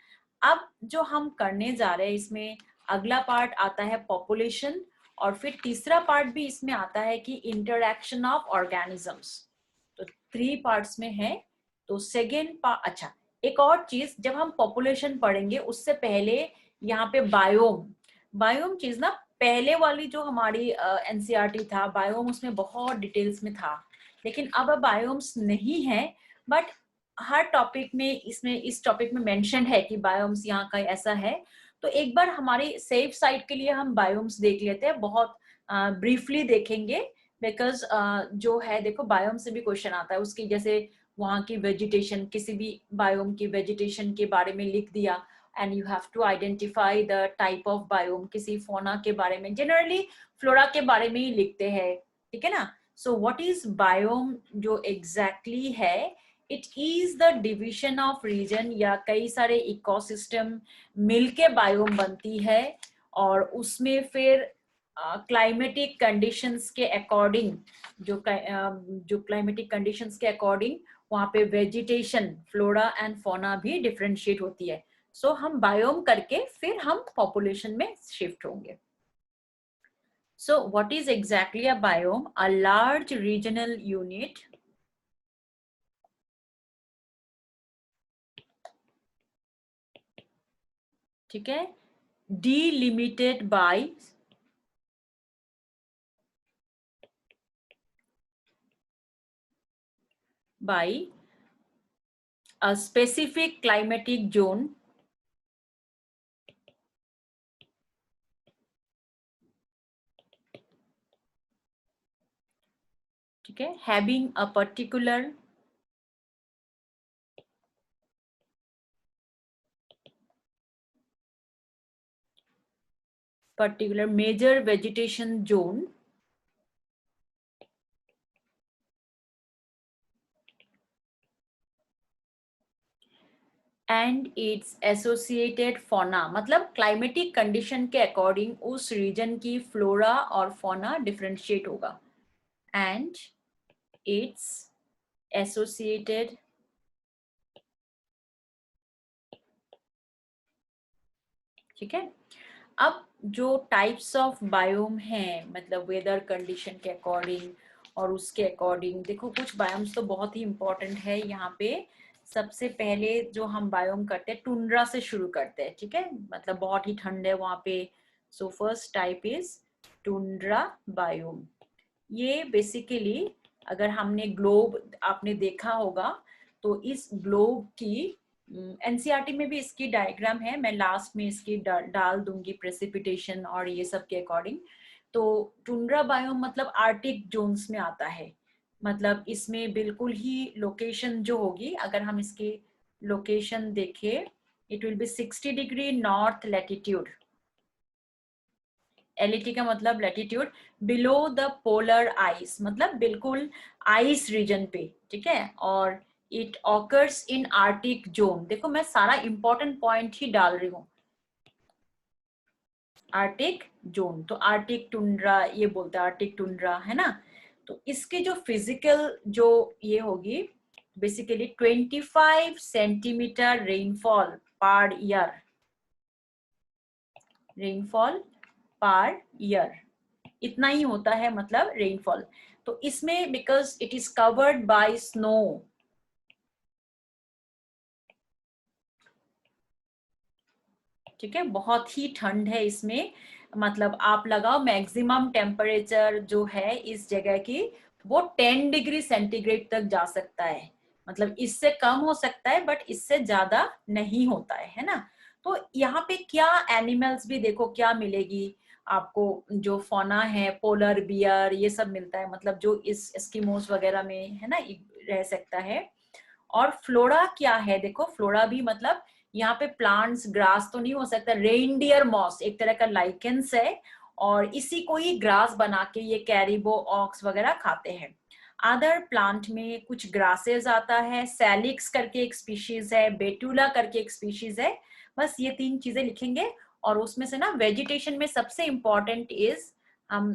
अब जो हम करने जा रहे हैं इसमें अगला पार्ट आता है पॉपुलेशन, और फिर तीसरा पार्ट भी इसमें आता है कि इंटरैक्शन ऑफ ऑर्गेनिजम्स। तो 3 पार्ट्स में है। तो सेकेंड पार्ट, अच्छा एक और चीज, जब हम पॉपुलेशन पढ़ेंगे उससे पहले यहाँ पे बायोम, बायोम चीज ना पहले वाली जो हमारी एनसीईआरटी था, बायोम उसमें बहुत डिटेल्स में था, लेकिन अब बायोम्स नहीं है। बट हर टॉपिक में इसमें, इस टॉपिक में मेंशन है कि बायोम्स यहाँ का ऐसा है। तो एक बार हमारी सेफ साइड के लिए हम बायोम्स देख लेते हैं, बहुत ब्रीफली देखेंगे। बिकॉज जो है देखो बायोम से भी क्वेश्चन आता है उसकी, जैसे वहाँ की वेजिटेशन, किसी भी बायोम की वेजिटेशन के बारे में लिख दिया, and you have to identify the type of biome. किसी फोना के बारे में, जनरली फ्लोरा के बारे में ही लिखते हैं, ठीक है ना। सो व्हाट इज बायोम जो एग्जैक्टली है, it is the division of region, या कई सारे इकोसिस्टम मिलके बायोम बनती है, और उसमें फिर क्लाइमेटिक कंडीशंस के अकॉर्डिंग, जो क्लाइमेटिक कंडीशंस के अकॉर्डिंग वहाँ पे वेजिटेशन, फ्लोरा एंड फौना भी डिफरेंशिएट होती है। सो हम बायोम करके फिर हम पॉपुलेशन में शिफ्ट होंगे। सो what is exactly a biome? A large regional unit ठीक है, delimited by a specific climatic zone, ठीक है, having a particular major vegetation zone and its associated fauna, मतलब क्लाइमेटिक कंडीशन के अकॉर्डिंग उस रीजन की फ्लोरा और फौना डिफरेंशिएट होगा, एंड इट्स एसोसिएटेड ठीक है। अब जो टाइप्स ऑफ बायोम हैं, मतलब वेदर कंडीशन के अकॉर्डिंग और उसके अकॉर्डिंग, देखो कुछ बायोम्स तो बहुत ही इंपॉर्टेंट है यहाँ पे। सबसे पहले जो हम बायोम करते हैं, टुंड्रा से शुरू करते हैं, ठीक है, मतलब बहुत ही ठंड है वहाँ पे। So first type is tundra biome. ये बेसिकली, अगर हमने ग्लोब आपने देखा होगा, तो इस ग्लोब की एनसीईआरटी में भी इसकी डायग्राम है, मैं लास्ट में इसकी डाल दूंगी प्रेसिपिटेशन और ये सब के अकॉर्डिंग। तो टुंड्रा बायोम मतलब आर्टिक जोन्स में आता है, मतलब इसमें बिल्कुल ही लोकेशन जो होगी, अगर हम इसकी लोकेशन देखें, it will be 60 degree north latitude, LET का मतलब latitude, below the polar ice, मतलब बिल्कुल आइस रीजन पे, ठीक है। और it occurs in Arctic zone, देखो मैं सारा इंपॉर्टेंट पॉइंट ही डाल रही हूँ। आर्टिक जोन, तो आर्टिक टुंड्रा ये बोलते हैं, आर्टिक टुंड्रा, है ना। तो इसके जो फिजिकल जो ये होगी, basically 25 centimetre rainfall per year, rainfall per year, इतना ही होता है मतलब रेनफॉल। तो इसमें because it is covered by snow, ठीक है, बहुत ही ठंड है इसमें, मतलब आप लगाओ मैक्सिमम टेम्परेचर जो है इस जगह की, वो 10 डिग्री सेंटीग्रेड तक जा सकता है, मतलब इससे कम हो सकता है बट इससे ज्यादा नहीं होता है ना। तो यहाँ पे क्या एनिमल्स भी देखो क्या मिलेगी आपको, जो फौना है, पोलर बियर, ये सब मिलता है, मतलब जो इस एस्किमोस वगैरह में है ना रह सकता है। और फ्लोरा क्या है, देखो फ्लोरा भी मतलब यहाँ पे प्लांट्स ग्रास तो नहीं हो सकता, रेनडियर मॉस एक तरह का लाइकेंस है और इसी को ही ग्रास बना के ये कैरिबो ऑक्स वगैरह खाते हैं। अदर प्लांट में कुछ ग्रासेस आता है, सैलिक्स करके एक स्पीशीज है, बेटुला करके एक स्पीशीज है, बस ये 3 चीजें लिखेंगे। और उसमें से ना वेजिटेशन में सबसे इंपॉर्टेंट इज हम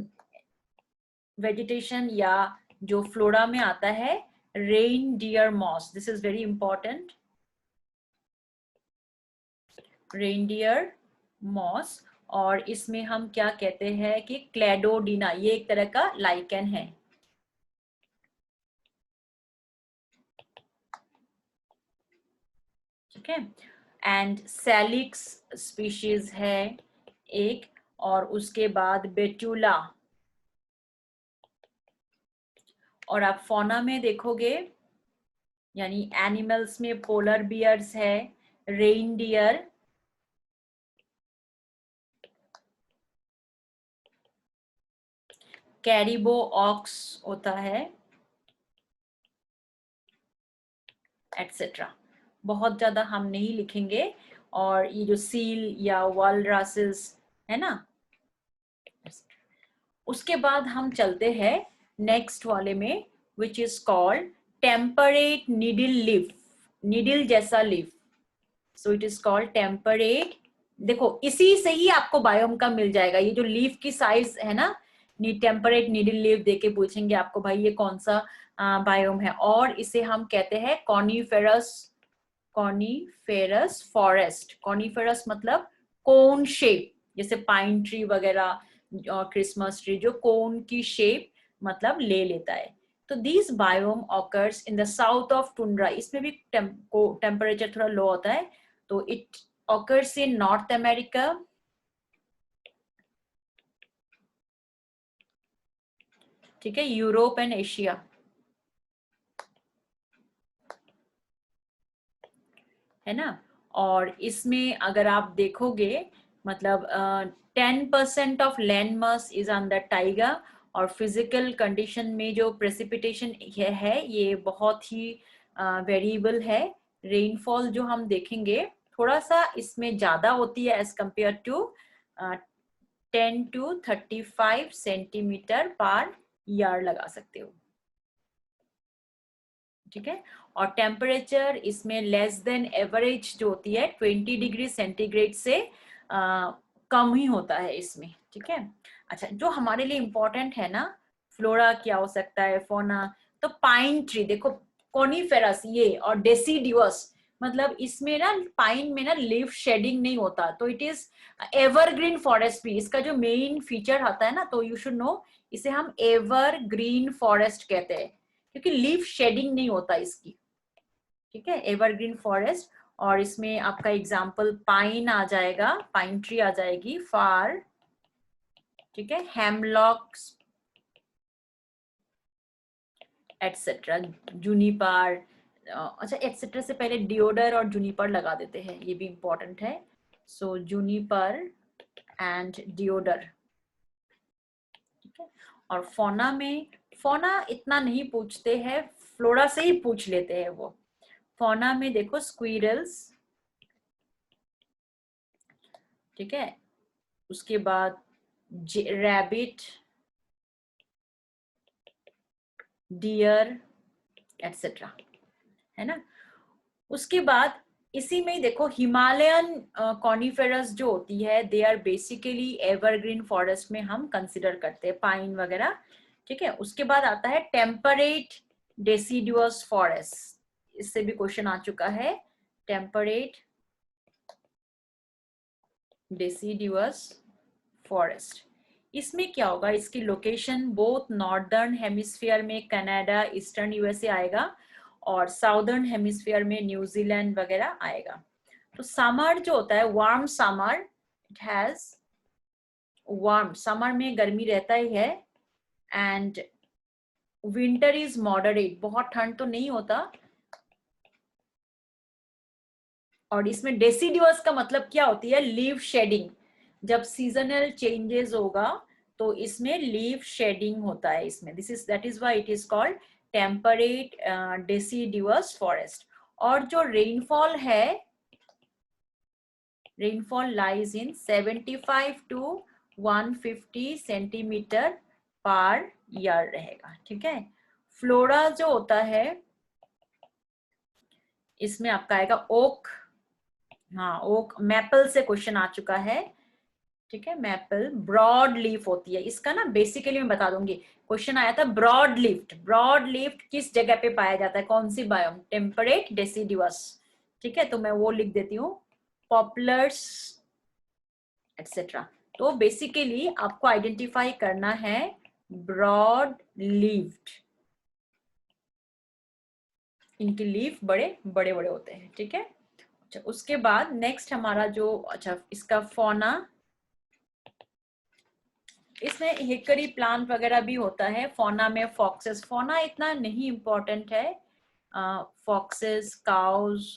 वेजिटेशन या जो फ्लोरा में आता है reindeer moss, this is very important, reindeer moss. और इसमें हम क्या कहते हैं कि क्लेडोडिना, ये एक तरह का लाइकेन है। ठीक है, एंड सैलिक्स स्पीशीज है एक, और उसके बाद बेटुला। और आप फौना में देखोगे यानी एनिमल्स में पोलर बियर्स है, रेनडियर, कैरिबो ऑक्स होता है, एटसेट्रा। बहुत ज्यादा हम नहीं लिखेंगे। और ये जो सील या वालरसेस है ना, उसके बाद हम चलते हैं नेक्स्ट वाले में, which is called temperate needle leaf, needle जैसा leaf. So it is called temperate. देखो इसी से ही आपको बायोम का मिल जाएगा, ये जो लीफ की साइज है ना, टेम्परेट नीडल लीफ देके पूछेंगे आपको भाई ये कौन सा बायोम है। और इसे हम कहते हैं कॉनिफेरस, कॉनिफेरस फॉरेस्ट। कॉनिफेरस मतलब कोन शेप, जैसे पाइन ट्री वगैरह और क्रिसमस ट्री जो कोन की शेप मतलब ले लेता है। तो this biome occurs in the south of tundra, इसमें भी टेम्परेचर थोड़ा लो होता है, तो it occurs in north America, ठीक है, यूरोप एंड एशिया, है ना। और इसमें अगर आप देखोगे मतलब 10% of land mass is on the Tyga. और फिजिकल कंडीशन में जो प्रेसिपिटेशन है ये बहुत ही वेरिएबल है। रेनफॉल जो हम देखेंगे थोड़ा सा इसमें ज्यादा होती है as compare to 10 to 35 centimetre per year लगा सकते हो। ठीक है, और टेम्परेचर इसमें लेस देन एवरेज जो होती है 20 डिग्री सेंटीग्रेड से कम ही होता है इसमें। ठीक है, अच्छा जो हमारे लिए इंपॉर्टेंट है ना, फ्लोरा क्या हो सकता है, फोना, तो पाइन ट्री देखो, कोनिफेरस ये, और डेसिडियस मतलब इसमें ना पाइन में ना लीफ शेडिंग नहीं होता, तो इट इज एवरग्रीन फॉरेस्ट भी इसका जो मेन फीचर आता है ना, तो यू शुड नो इसे हम एवरग्रीन फॉरेस्ट कहते हैं क्योंकि लीफ शेडिंग नहीं होता इसकी। ठीक है, एवरग्रीन फॉरेस्ट। और इसमें आपका एग्जांपल पाइन आ जाएगा, पाइन ट्री आ जाएगी, फार, ठीक है, हेमलॉक्स एटसेट्रा, जूनिपर। अच्छा एटसेट्रा से पहले डियोडर और जूनिपर लगा देते हैं, ये भी इंपॉर्टेंट है। सो जूनिपर एंड डियोडर। ठीक है, और फोना में, फोना इतना नहीं पूछते हैं, फ्लोरा से ही पूछ लेते हैं वो। फोना में देखो स्क्विरल्स, ठीक है, उसके बाद रैबिट, डियर एटसेट्रा, है ना। उसके बाद इसी में ही देखो हिमालयन कॉनिफेरस जो होती है they are basically evergreen forest में हम कंसिडर करते हैं, पाइन वगैरह। ठीक है, उसके बाद आता है टेम्परेट डेसिडुअस फॉरेस्ट, इससे भी क्वेश्चन आ चुका है, टेम्परेट डेसिडुअस फॉरेस्ट। इसमें क्या होगा, इसकी लोकेशन बोथ नॉर्दर्न हेमिस्फीयर में कनाडा, ईस्टर्न यूएसए आएगा, और साउदर्न हेमिस्फीयर में न्यूजीलैंड वगैरह आएगा। तो समर जो होता है warm summer, it has warm, summer में गर्मी रहता ही है, एंड विंटर इज मॉडरेट, बहुत ठंड तो नहीं होता। और इसमें डेसिडुअस का मतलब क्या होती है, लीव शेडिंग, जब सीजनल चेंजेस होगा तो इसमें लीव शेडिंग होता है इसमें, this is that is why it is called temperate deciduous forest. और जो रेनफॉल है, rainfall lies in 75 to 150 centimetre per year रहेगा। ठीक है। फ्लोरा जो होता है इसमें आपका आएगा ओक, हाँ ओक, मैपल से क्वेश्चन आ चुका है। ठीक है, मैपल ब्रॉड लीफ होती है। इसका ना बेसिकली मैं बता दूंगी, क्वेश्चन आया था ब्रॉड लीफ्ड। ब्रॉड लीफ्ड किस जगह पे पाया जाता है, कौन सी बायोम, टेम्परेट डेसिडुअस। ठीक है, तो मैं वो लिख देती हूँ, पॉपुलर्स एक्सेट्रा। तो बेसिकली आपको आइडेंटिफाई करना है ब्रॉड लीव्ड, इनकी लीफ बड़े बड़े बड़े होते हैं। ठीक है, अच्छा उसके बाद नेक्स्ट हमारा जो, अच्छा इसका फौना, इसमें हिकरी प्लांट वगैरह भी होता है। फौना में फॉक्सेस, फौना इतना नहीं इंपॉर्टेंट है, फॉक्सेस, काउज,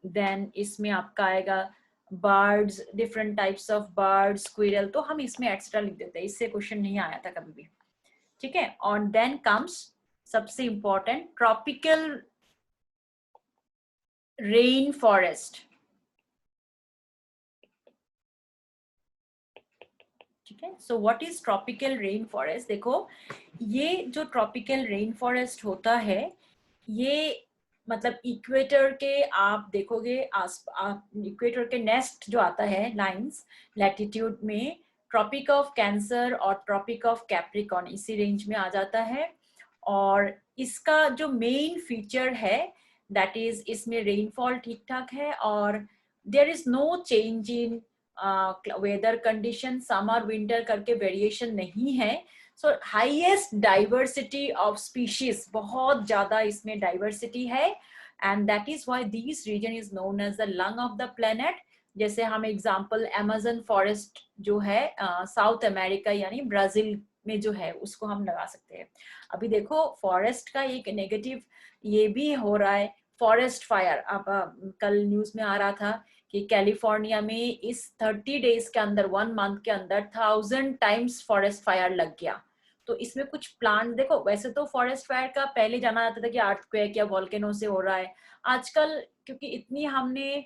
देन इसमें आपका आएगा birds, different types of birds, squirrel, तो हम इसमें एक्स्ट्रा लिख देते हैं, इससे क्वेश्चन नहीं आया था कभी भी। ठीक है, और देन कम्स सबसे इंपॉर्टेंट ट्रॉपिकल रेन फॉरेस्ट। ठीक है, सो what is tropical rain forest. देखो ये जो ट्रॉपिकल रेन फॉरेस्ट होता है, ये मतलब इक्वेटर के, आप देखोगे इक्वेटर के नेक्स्ट जो आता है लाइंस लैटिट्यूड में, ट्रॉपिक ऑफ कैंसर और ट्रॉपिक ऑफ कैप्रिकॉर्न इसी रेंज में आ जाता है। और इसका जो मेन फीचर है दैट इज इसमें रेनफॉल ठीक ठाक है और there is no change in weather condition, summer winter करके वेरिएशन नहीं है। So highest diversity of species, बहुत ज्यादा इसमें डाइवर्सिटी है, and that is why this region is known as the lung of the planet. जैसे हम एग्जांपल अमेजन फॉरेस्ट जो है साउथ अमेरिका यानी ब्राजील में जो है उसको हम लगा सकते हैं। अभी देखो फॉरेस्ट का एक नेगेटिव ये भी हो रहा है, फॉरेस्ट फायर। अब कल न्यूज में आ रहा था कि कैलिफोर्निया में इस 30 डेज के अंदर, 1 मंथ के अंदर 1000 टाइम्स फॉरेस्ट फायर लग गया। तो इसमें कुछ प्लांट देखो, वैसे तो फॉरेस्ट फायर का पहले जाना जाता था कि अर्थक्वेक या वोल्केनो से हो रहा है। आजकल क्योंकि इतनी हमने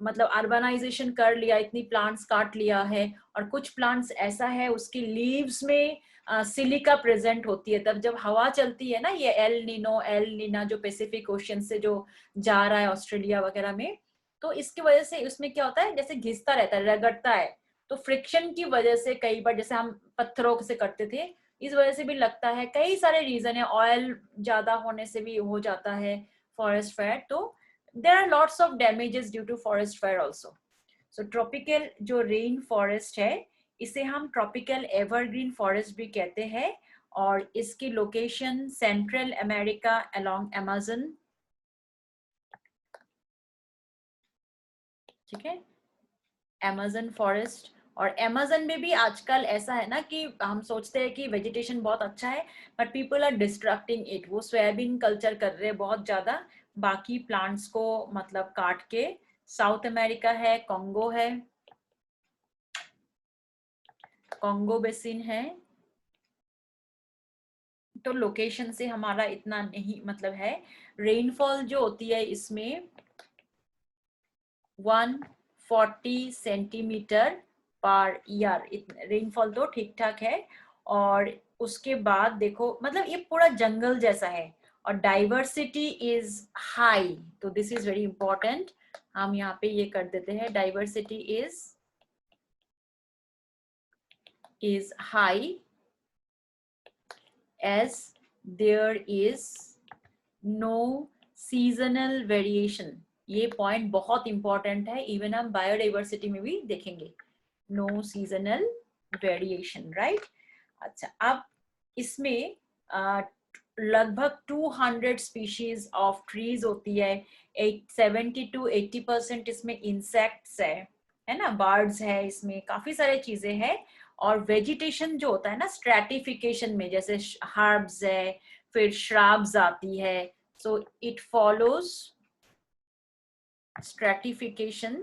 मतलब अर्बनाइजेशन कर लिया, इतनी प्लांट्स काट लिया है, और कुछ प्लांट्स ऐसा है उसकी लीव्स में सिलिका प्रेजेंट होती है, तब जब हवा चलती है ना, ये एल नीना जो पैसिफिक ओशन से जो जा रहा है ऑस्ट्रेलिया वगैरह में, तो इसकी वजह से उसमें क्या होता है, जैसे घिसता रहता है, रगड़ता है, तो फ्रिक्शन की वजह से कई बार, जैसे हम पत्थरों से करते थे, इस वजह से भी लगता है। कई सारे रीजन है, ऑयल ज्यादा होने से भी हो जाता है फॉरेस्ट फायर। तो there are lots of damages due to forest fire also. So tropical जो रेन फॉरेस्ट है इसे हम ट्रॉपिकल एवरग्रीन फॉरेस्ट भी कहते हैं, और इसकी location central America along Amazon. ठीक है, अमेजन फॉरेस्ट। और अमेजन में भी आजकल ऐसा है ना कि हम सोचते हैं कि वेजिटेशन बहुत अच्छा है, but people are destructing it, वो सोयाबीन कल्चर कर रहे हैं बहुत ज्यादा, बाकी प्लांट्स को मतलब काट के। साउथ अमेरिका है, कॉन्गो है, कॉन्गो बेसिन है। तो लोकेशन से हमारा इतना नहीं मतलब है। रेनफॉल जो होती है इसमें 140 सेंटीमीटर पर ईयर, रेनफॉल तो ठीक ठाक है। और उसके बाद देखो मतलब ये पूरा जंगल जैसा है, और डाइवर्सिटी इज हाई, तो दिस इज वेरी इंपॉर्टेंट। हम यहाँ पे ये कर देते हैं, diversity is high as there is no seasonal variation। ये पॉइंट बहुत इंपॉर्टेंट है, इवन हम बायोडाइवर्सिटी में भी देखेंगे, नो सीजनल वेरिएशन, राइट। अच्छा, अब इसमें लगभग 200 स्पीशीज ऑफ ट्रीज होती है, 70 to 80% इसमें इंसेक्ट्स है ना, बर्ड्स है, इसमें काफी सारे चीजें हैं। और वेजिटेशन जो होता है ना स्ट्रैटिफिकेशन में, जैसे हर्ब्स है, फिर श्राब्स आती है, सो इट फॉलोज स्ट्रैटिफिकेशन।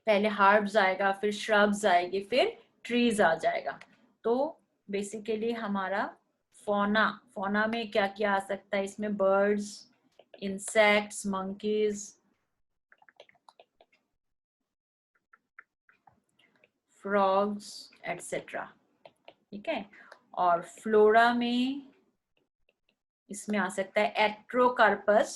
पहले हर्ब्स आएगा, फिर श्रब्स आएगी, फिर ट्रीज आ जाएगा। तो बेसिकली हमारा फौना, फौना में क्या क्या आ सकता है इसमें, birds, insects, monkeys, frogs etcetera, ठीक है। और फ्लोरा में इसमें आ सकता है एट्रोकार्पस,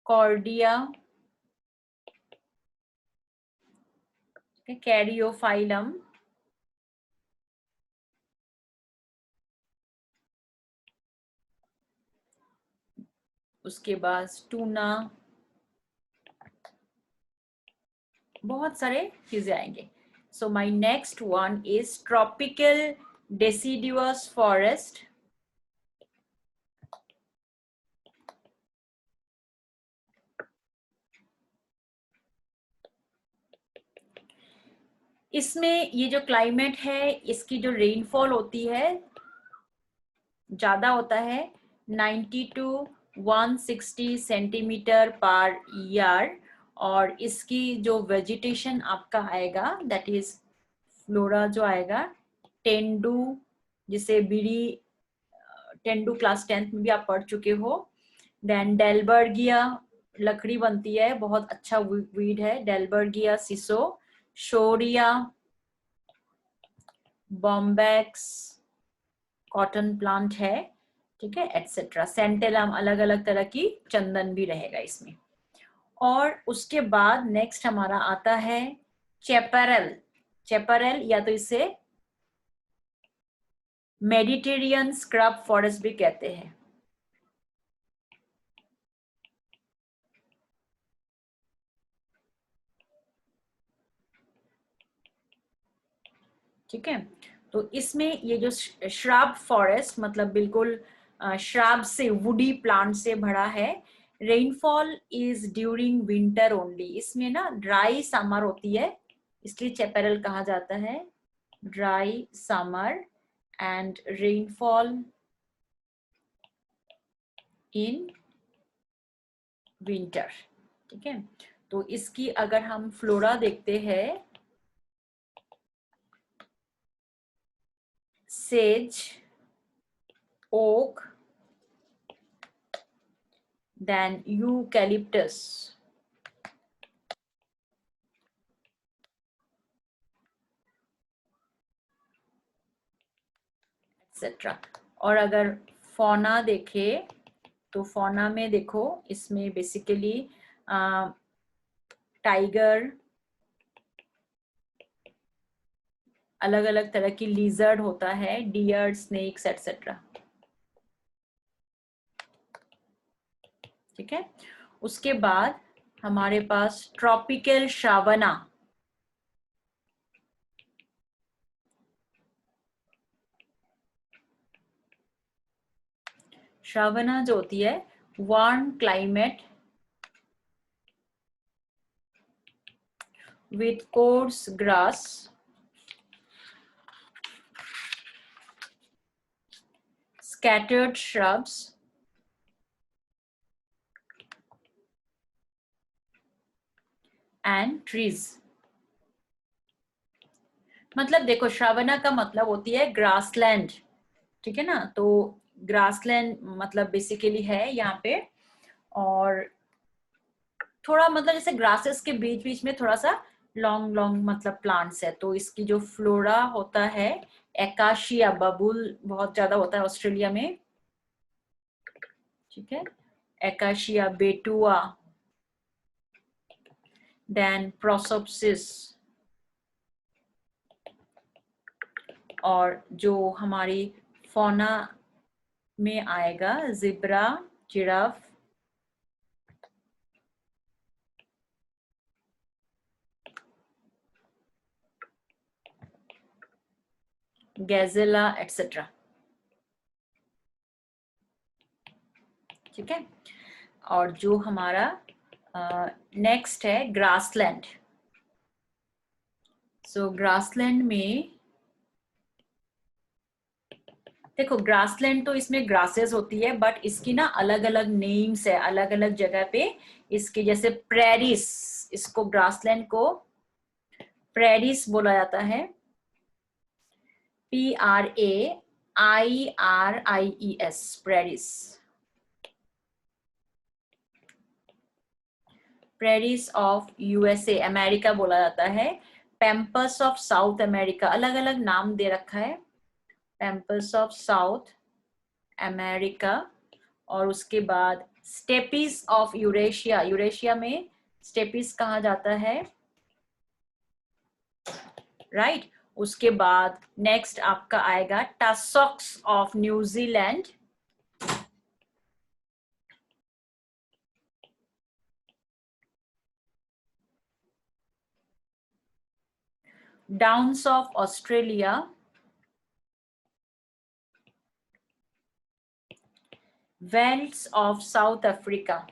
कॉर्डिया, कैरियोफाइलम, उसके बाद टूना, बहुत सारे चीजें आएंगे। So my next one is tropical deciduous forest. इसमें ये जो क्लाइमेट है, इसकी जो रेनफॉल होती है ज्यादा होता है, 90 टू 160 सेंटीमीटर पर ईयर। और इसकी जो वेजिटेशन आपका आएगा, दैट इज फ्लोरा जो आएगा, टेंडू, जिसे बीड़ी, टेंडू क्लास 10th में भी आप पढ़ चुके हो। देन डेलबर्गिया, लकड़ी बनती है, बहुत अच्छा वीड है, डेलबर्गिया सिसो, शोरिया, बॉम्बैक्स, कॉटन प्लांट है, ठीक है, एटसेट्रा। सेंटेलम, अलग अलग तरह की चंदन भी रहेगा इसमें। और उसके बाद नेक्स्ट हमारा आता है चेपरल। चेपरल या तो इसे मेडिटेरियन स्क्रब फॉरेस्ट भी कहते हैं, ठीक है। तो इसमें ये जो श्राब फॉरेस्ट, मतलब बिल्कुल श्राब से, वुडी प्लांट से भरा है। Rainfall is during winter only. इसमें ना ड्राई समर होती है, इसलिए चेपेरल कहा जाता है, dry summer and rainfall in winter, ठीक है। तो इसकी अगर हम फ्लोरा देखते हैं, sage, oak, then eucalyptus, etcetera. और अगर फौना देखे तो फौना में देखो, इसमें बेसिकली टाइगर, अलग अलग तरह की लिजर्ड होता है, डियर, स्नेक्स एटसेट्रा, ठीक है। उसके बाद हमारे पास ट्रॉपिकल शावना। श्रावना जो होती है, warm climate with coarse grass, scattered shrubs, and trees। मतलब देखो, श्रावना का मतलब होती है ग्रासलैंड, ठीक है ना। तो ग्रासलैंड मतलब बेसिकली है यहाँ पे, और थोड़ा मतलब जैसे ग्रासेस के बीच बीच में थोड़ा सा लॉन्ग लॉन्ग मतलब प्लांट्स है। तो इसकी जो फ्लोरा होता है, एकाशिया, बबूल बहुत ज्यादा होता है ऑस्ट्रेलिया में, ठीक है, एकाशिया, बेटुआ, देन प्रोसोप्सिस, और जो हमारी फौना में आएगा, जिब्रा, जिराफ, गैजेला एटसेट्रा, ठीक है। और जो हमारा नेक्स्ट है ग्रासलैंड। सो ग्रासलैंड में देखो, ग्रासलैंड तो इसमें ग्रासेस होती है, बट इसकी ना अलग अलग नेम्स है, अलग अलग जगह पे इसके, जैसे प्रेरिस, इसको ग्रासलैंड को प्रेरिस बोला जाता है, PRAIRIES, प्रेरिस। प्रेरिस ऑफ USA, अमेरिका बोला जाता है। पैम्पस ऑफ साउथ अमेरिका, अलग अलग नाम दे रखा है, पैम्पस ऑफ साउथ अमेरिका। और उसके बाद स्टेपिस ऑफ यूरेशिया, यूरेशिया में स्टेपिस कहा जाता है, राइट। उसके बाद नेक्स्ट आपका आएगा tussocks of New Zealand, downs of Australia, velds of South Africa.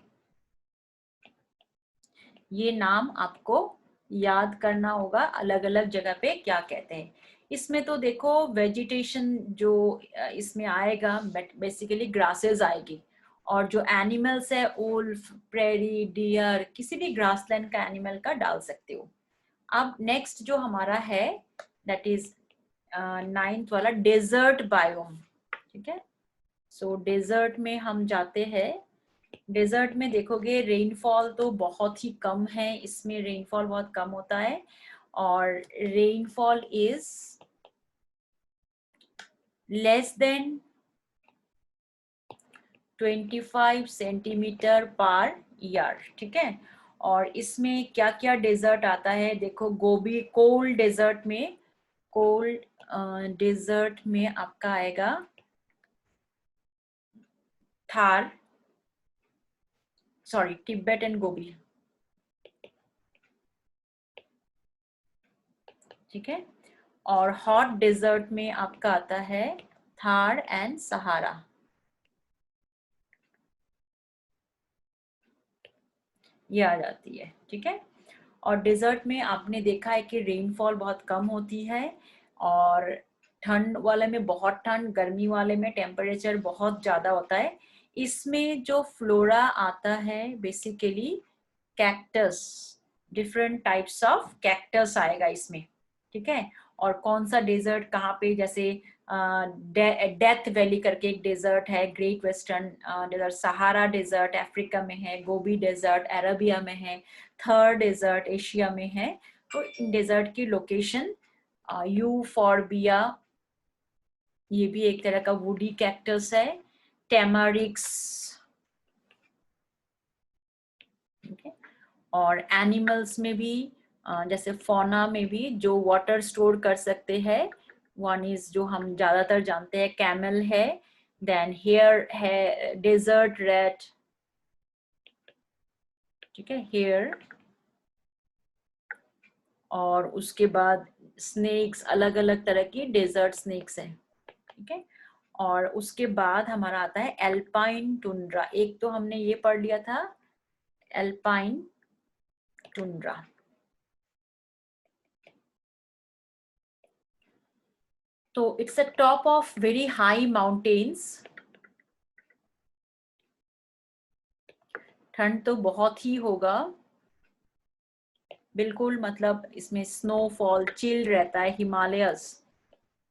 ये नाम आपको याद करना होगा, अलग अलग जगह पे क्या कहते हैं। इसमें तो देखो वेजिटेशन जो इसमें आएगा बेसिकली ग्रासेस आएगी, और जो एनिमल्स है वुल्फ, प्रेरी, डियर, किसी भी ग्रासलैंड का एनिमल का डाल सकते हो। अब नेक्स्ट जो हमारा है दैट इज 9th वाला डेजर्ट बायोम, ठीक है। सो डेजर्ट में हम जाते हैं। डेजर्ट में देखोगे रेनफॉल तो बहुत ही कम है, इसमें रेनफॉल बहुत कम होता है, और rainfall is less than 25 centimetre per year, ठीक है। और इसमें क्या क्या डेजर्ट आता है देखो, गोबी कोल्ड डेजर्ट में, कोल्ड डेजर्ट में आपका आएगा थार, सॉरी तिब्बत एंड गोबी, ठीक है। और हॉट डेजर्ट में आपका आता है थार एंड सहारा, ये आ जाती है, ठीक है। और डेजर्ट में आपने देखा है कि रेनफॉल बहुत कम होती है, और ठंड वाले में बहुत ठंड, गर्मी वाले में टेम्परेचर बहुत ज्यादा होता है। इसमें जो फ्लोरा आता है basically cactus, different types of cactus आएगा इसमें, ठीक है। और कौन सा डेजर्ट कहाँ पे, जैसे डेथ वैली करके एक डेजर्ट है, great western desert, Sahara desert Africa में है, गोबी डेजर्ट अरबिया में है, थर्ड डेजर्ट एशिया में है। तो इन डेजर्ट की लोकेशन, यूफॉर्बिया, ये भी एक तरह का वुडी कैक्टस है, टेमारिक्स, ठीक है। और एनिमल्स में भी जैसे फौना में भी जो वाटर स्टोर कर सकते हैं, वन इज जो हम ज्यादातर जानते हैं कैमल है, देन हेयर है, डेजर्ट रैट, ठीक है, हेयर। और उसके बाद स्नेक्स, अलग अलग तरह की डेजर्ट स्नेक्स हैं, ठीक है। और उसके बाद हमारा आता है एल्पाइन टुंड्रा, एक तो हमने ये पढ़ लिया था एल्पाइन टुंड्रा। तो it's a top of very high mountains, ठंड तो बहुत ही होगा, बिल्कुल मतलब इसमें स्नोफॉल चिल रहता है, हिमालयस,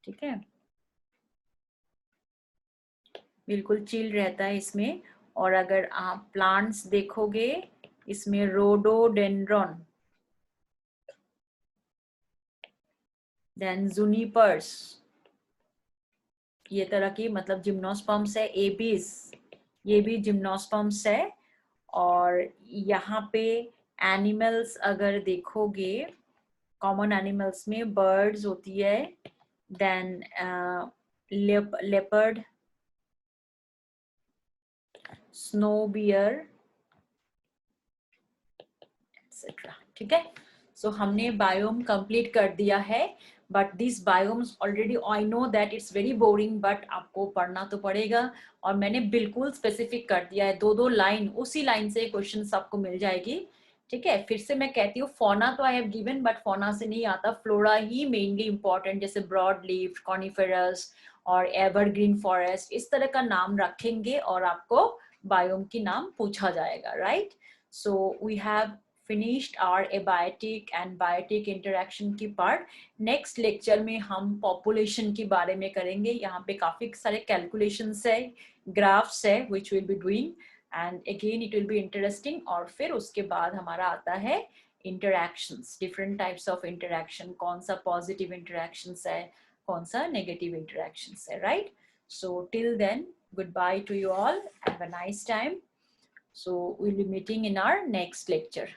ठीक है, बिल्कुल चिल रहता है इसमें। और अगर आप प्लांट्स देखोगे इसमें रोडोडेंड्रॉन, देन जुनिपर्स, ये तरह की मतलब जिम्नोस्पर्म्स है, एबीस, ये भी जिम्नोस्पर्म्स है। और यहाँ पे एनिमल्स अगर देखोगे, कॉमन एनिमल्स में बर्ड्स होती है, then leopard, snow bear, etcetera, ठीक है। सो हमने बायोम कंप्लीट कर दिया है, but this biomes already I know that it's very boring, but आपको पढ़ना तो पड़ेगा। और मैंने बिल्कुल स्पेसिफिक कर दिया है, दो दो लाइन, उसी लाइन से क्वेश्चन आपको मिल जाएगी, ठीक है। फिर से मैं कहती हूँ फौना तो I have given, but fauna से नहीं आता, फ्लोरा ही मेनली इंपॉर्टेंट, जैसे ब्रॉड लीफ, कॉनिफेरस और एवरग्रीन फॉरेस्ट, इस तरह का नाम रखेंगे और आपको बायोम की नाम पूछा जाएगा, right. So we have finished our abiotic and biotic interaction की part. Next lecture में हम population के बारे में करेंगे. यहाँ पे काफी सारे calculations है, graphs है, which we'll be doing, and again it will be interesting. और फिर उसके बाद हमारा आता है interactions, different types of interaction, कौन सा positive interactions है, कौन सा negative interactions है, right? So till then, goodbye to you all. Have a nice time. So we'll be meeting in our next lecture.